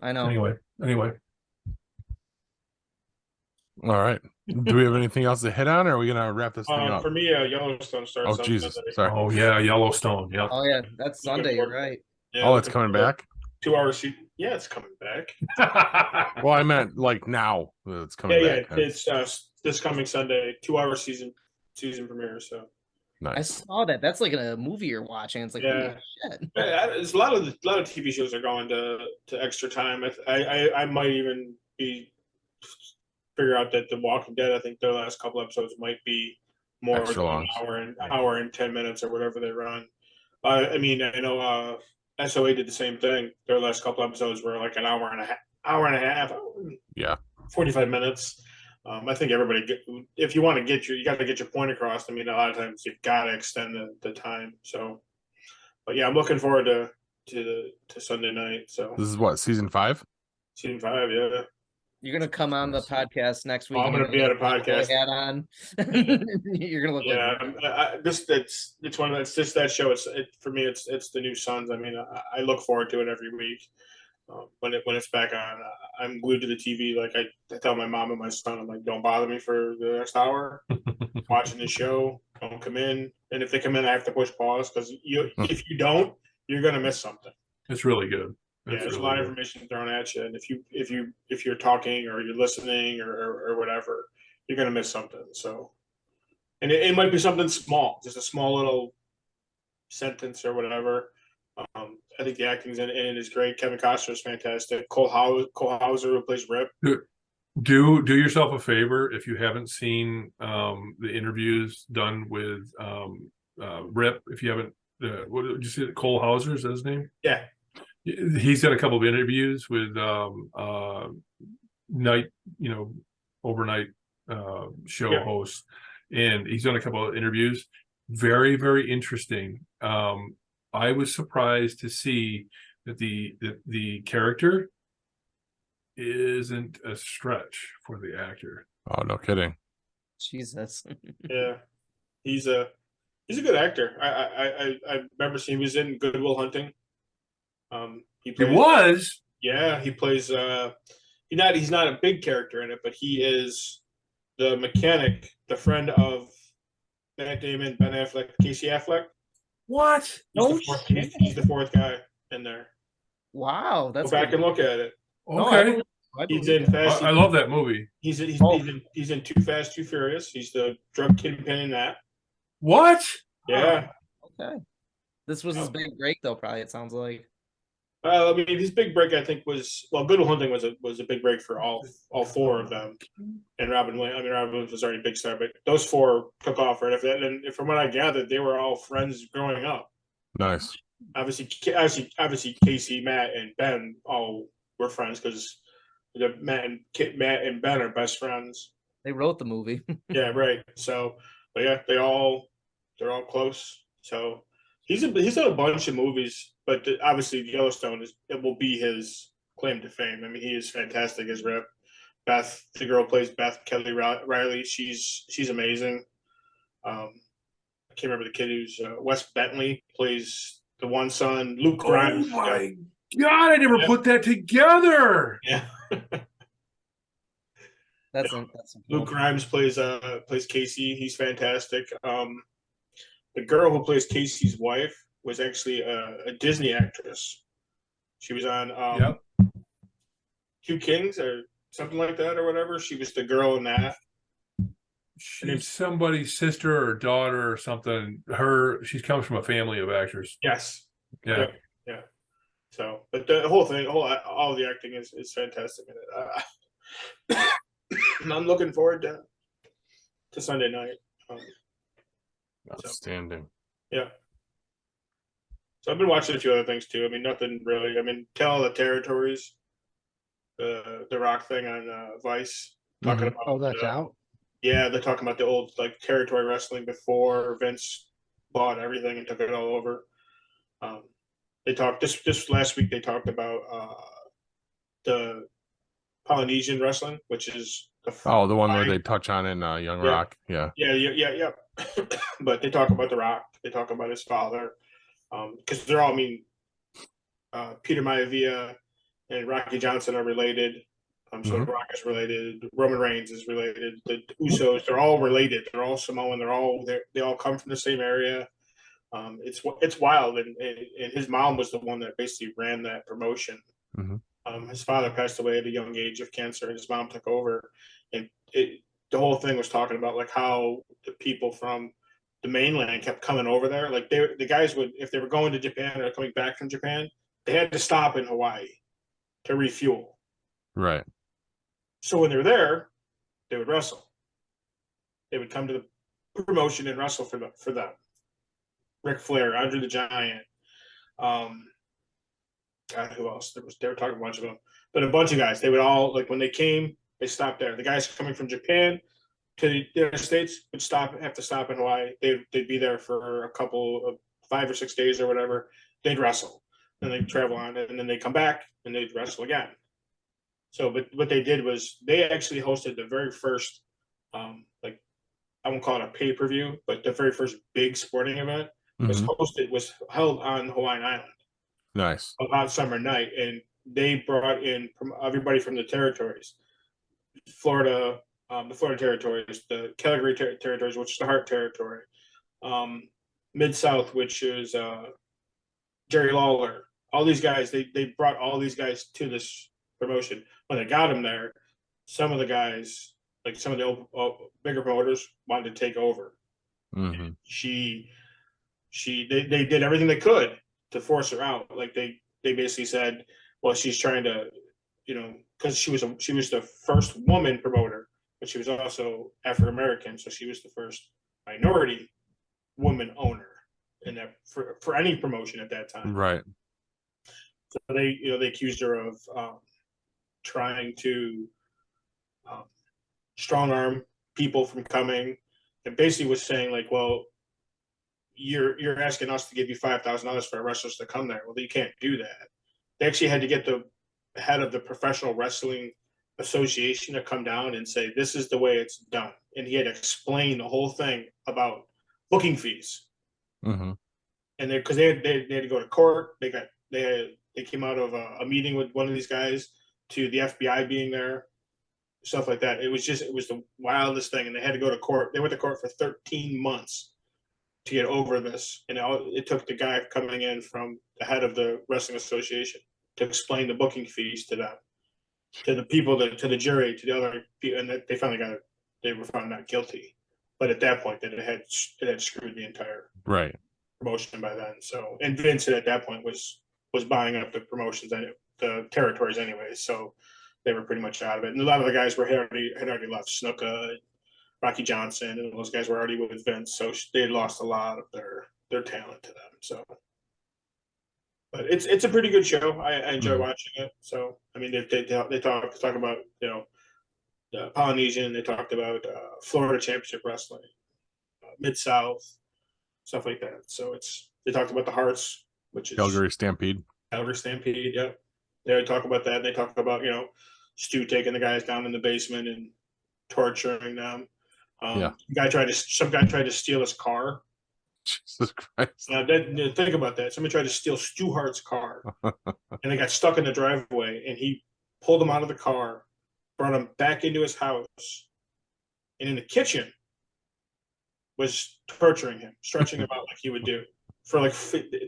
I know. Anyway. All right. Do we have anything else to hit on, or are we gonna wrap this thing up? For me, Yellowstone starts. Oh on Jesus! Sunday. Sorry. Oh yeah, Yellowstone. Yeah. Oh yeah, that's Looking Sunday. You're forward- right. Yeah, Oh, it's looking coming forward. back. 2 hours. Yeah, it's coming back. Well, I meant like now. It's coming back. It's this coming Sunday. 2 hour season premiere. So I Nice. saw that. That's like a movie you're watching. It's like, Yeah. holy shit. there's a lot of TV shows are going to extra time. I might even figure out that The Walking Dead. I think their last couple episodes might be more Extra than long. hour and 10 minutes or whatever they run. I mean, I know SOA did the same thing. Their last couple episodes were like an hour and a half. Yeah. 45 minutes. I think everybody if you want to you got to get your point across. I mean, a lot of times you've got to extend the time. So, but yeah, I'm looking forward to Sunday night. So This is what, season 5? season 5, yeah. You're gonna come on the podcast next week. I'm and gonna be you're at a podcast. Hat on. You're gonna look Yeah, like it's one of it's just that show. For me. It's the new Sons. I mean, I look forward to it every week. When it's back on, I'm glued to the TV. Like I tell my mom and my son, I'm like, don't bother me for the next hour. Watching the show, don't come in. And if they come in, I have to push pause because if you don't, you're gonna miss something. It's really good. Yeah, there's a lot of information thrown at you, and if you're talking or you're listening or whatever, you're gonna miss something. So, and it might be something small, just a small little sentence or whatever. I think the acting's in it is great. Kevin Costner is fantastic. Cole Hauser, who plays Rip. Do yourself a favor if you haven't seen the interviews done with Rip. If you haven't, what did you say? Cole Hauser, is that his name? Yeah. He's got a couple of interviews with overnight show hosts, and he's done a couple of interviews. Very, very interesting. I was surprised to see that the character isn't a stretch for the actor. Oh, no kidding. Jesus. Yeah, he's a good actor. I remember seeing he was in Good Will Hunting. He plays he's not a big character in it, but he is the mechanic, the friend of Matt Damon, Ben Affleck, Casey Affleck. What? He's the fourth guy in there. Wow, that's Go back and look at it. Okay. He's in Fast. I love that movie. He's in Too Fast, Too Furious. He's the drug kingpin in that. What? Yeah. Okay. This was his big break, though. Probably it sounds like. I mean, his big break, I think, was Good Will Hunting was a big break for all four of them. And Robin Williams was already a big star, but those four took off right after that. And from what I gathered, they were all friends growing up. Nice. Obviously, Casey, Matt, and Ben all were friends because Matt and Ben are best friends. They wrote the movie. Yeah, right. So, but yeah, they're all close. So he's done a bunch of movies, but obviously Yellowstone will be his claim to fame. I mean, he is fantastic as Rip. Beth, the girl plays Beth Kelly Riley. She's amazing. I can't remember the kid who's Wes Bentley plays the one son. Luke Grimes. Oh my God! I never put that together. Yeah. That's Luke Grimes plays Casey. He's fantastic. The girl who plays Casey's wife was actually a Disney actress. She was on Two Kings or something like that or whatever. She was the girl in that. She's somebody's sister or daughter or something. She comes from a family of actors. Yes. Yeah. Yeah. So, but the whole thing, all the acting is fantastic in it. I'm looking forward to Sunday night. Outstanding. Yeah. So I've been watching a few other things too. I mean, nothing really. I mean, Tell the Territories. the Rock thing on Vice, talking about. Oh, that's out. Yeah, they're talking about the old like territory wrestling before Vince bought everything and took it all over. They talked this last week. They talked about the Polynesian wrestling, which is the one where they touch on in Young Yeah. Rock. Yeah. Yeah. But they talk about the Rock. They talk about his father, because they're all. I mean, Peter Maivia and Rocky Johnson are related. So The Rock is related. Roman Reigns is related. The Usos, they're all related. They're all Samoan. They all come from the same area. It's wild. And his mom was the one that basically ran that promotion. His father passed away at a young age of cancer, and his mom took over. And the whole thing was talking about like how the people from the mainland kept coming over there. Like the guys would, if they were going to Japan or coming back from Japan, they had to stop in Hawaii to refuel. Right. So when they were there, they would wrestle. They would come to the promotion and wrestle for them. Ric Flair, Andre the Giant. God, who else? They were talking a bunch of them, but a bunch of guys. They would all like when they came, they stopped there. The guys coming from Japan to the United States would have to stop in Hawaii. They'd be there for a couple of 5 or 6 days or whatever. They'd wrestle, then they'd travel on, and then they'd come back and they'd wrestle again. So, but what they did was they actually hosted the very first, like I won't call it a pay-per-view, but the very first big sporting event was held on Hawaiian Island. Nice. On summer night, and they brought in from everybody from the territories, Florida, the Florida territories, the Calgary territories, which is the Hart territory, Mid-South, which is Jerry Lawler. All these guys, they brought all these guys to this promotion. When they got them there, some of the guys, like some of the bigger promoters, wanted to take over. Mm-hmm. They did everything they could to force her out. Like they basically said, well, she's trying to, because she was the first woman promoter, but she was also African American, so she was the first minority woman owner in that for any promotion at that time. Right. So they accused her of trying to strong arm people from coming, and basically was saying like, well, you're asking us to give you $5,000 for wrestlers to come there. Well, you can't do that. They actually had to get the head of the Professional Wrestling Association to come down and say, this is the way it's done. And he had to explain the whole thing about booking fees. Mm-hmm. And because they had to go to court. They came out of a meeting with one of these guys to the FBI being there, stuff like that. It was the wildest thing. And they had to go to court. They went to court for 13 months to get over this, and it took the guy coming in from the head of the wrestling association to explain the booking fees to them, to the people, to the jury, to the other people, and they finally they were found not guilty. But at that point, it had screwed the entire promotion by then. So, and Vincent at that point was buying up the promotions and the territories anyway, so they were pretty much out of it. And a lot of the guys had already left. Snuka, Rocky Johnson, and those guys were already with Vince, so they had lost a lot of their talent to them. So, but it's a pretty good show. I enjoy watching it. So, I mean, they talk about the Polynesian. They talked about Florida Championship Wrestling, Mid-South, stuff like that. So they talked about the Hearts, which is Calgary Stampede. Yep. They talk about that. They talk about Stu taking the guys down in the basement and torturing them. Some guy tried to steal his car. Jesus Christ. Now, think about that. Somebody tried to steal Stu Hart's car, and they got stuck in the driveway, and he pulled him out of the car, brought him back into his house, and in the kitchen was torturing him, stretching him out like he would do for like,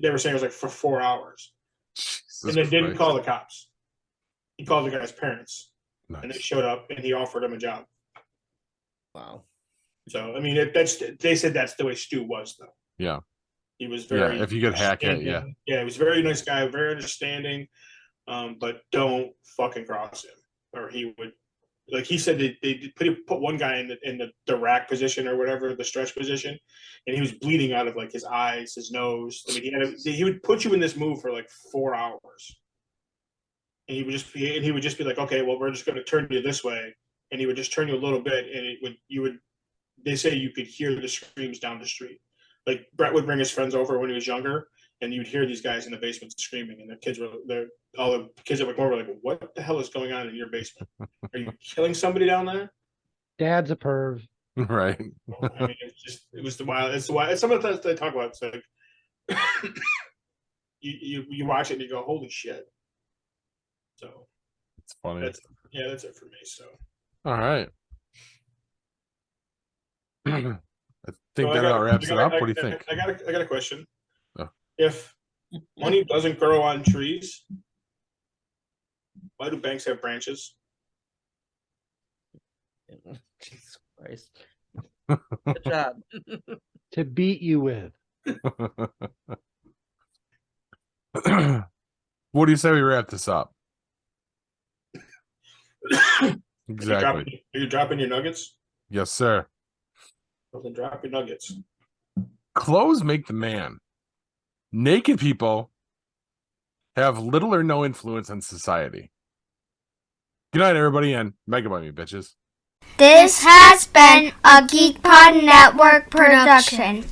they were saying it was like for 4 hours. Jesus and they didn't Christ. call the cops. He called the guy's parents, Nice. and they showed up, and he offered him a job. Wow. So, I mean, they said that's the way Stu was, though. Yeah. He was very. Yeah, if you could hack it, yeah. Yeah, he was a very nice guy, very understanding, but don't fucking cross him, or he would. Like he said, they put one guy in the rack position or whatever, the stretch position, and he was bleeding out of like his eyes, his nose. I mean, he would put you in this move for like 4 hours, and he would just be like, okay, well, we're just going to turn you this way, and he would just turn you a little bit, and they say you could hear the screams down the street. Like Brett would bring his friends over when he was younger, and you'd hear these guys in the basement screaming, and all the kids that would come over were like, what the hell is going on in your basement? Are you killing somebody down there? Dad's a perv. Right. I mean, it was the wild. It's some of the things they talk about. It's like you watch it and you go, holy shit. So It's funny. that's it for me. So All right. I think so that about wraps it up. What do you I think? I got a question. Oh. If money doesn't grow on trees, why do banks have branches? Jesus Christ. Good job. To beat you with. What do you say we wrap this up? Exactly. Are you dropping your nuggets? Yes, sir. Well, then drop your nuggets. Clothes make the man. Naked people have little or no influence on society. Good night, everybody, and megabyte me, bitches. This has been a GeekPod Network production.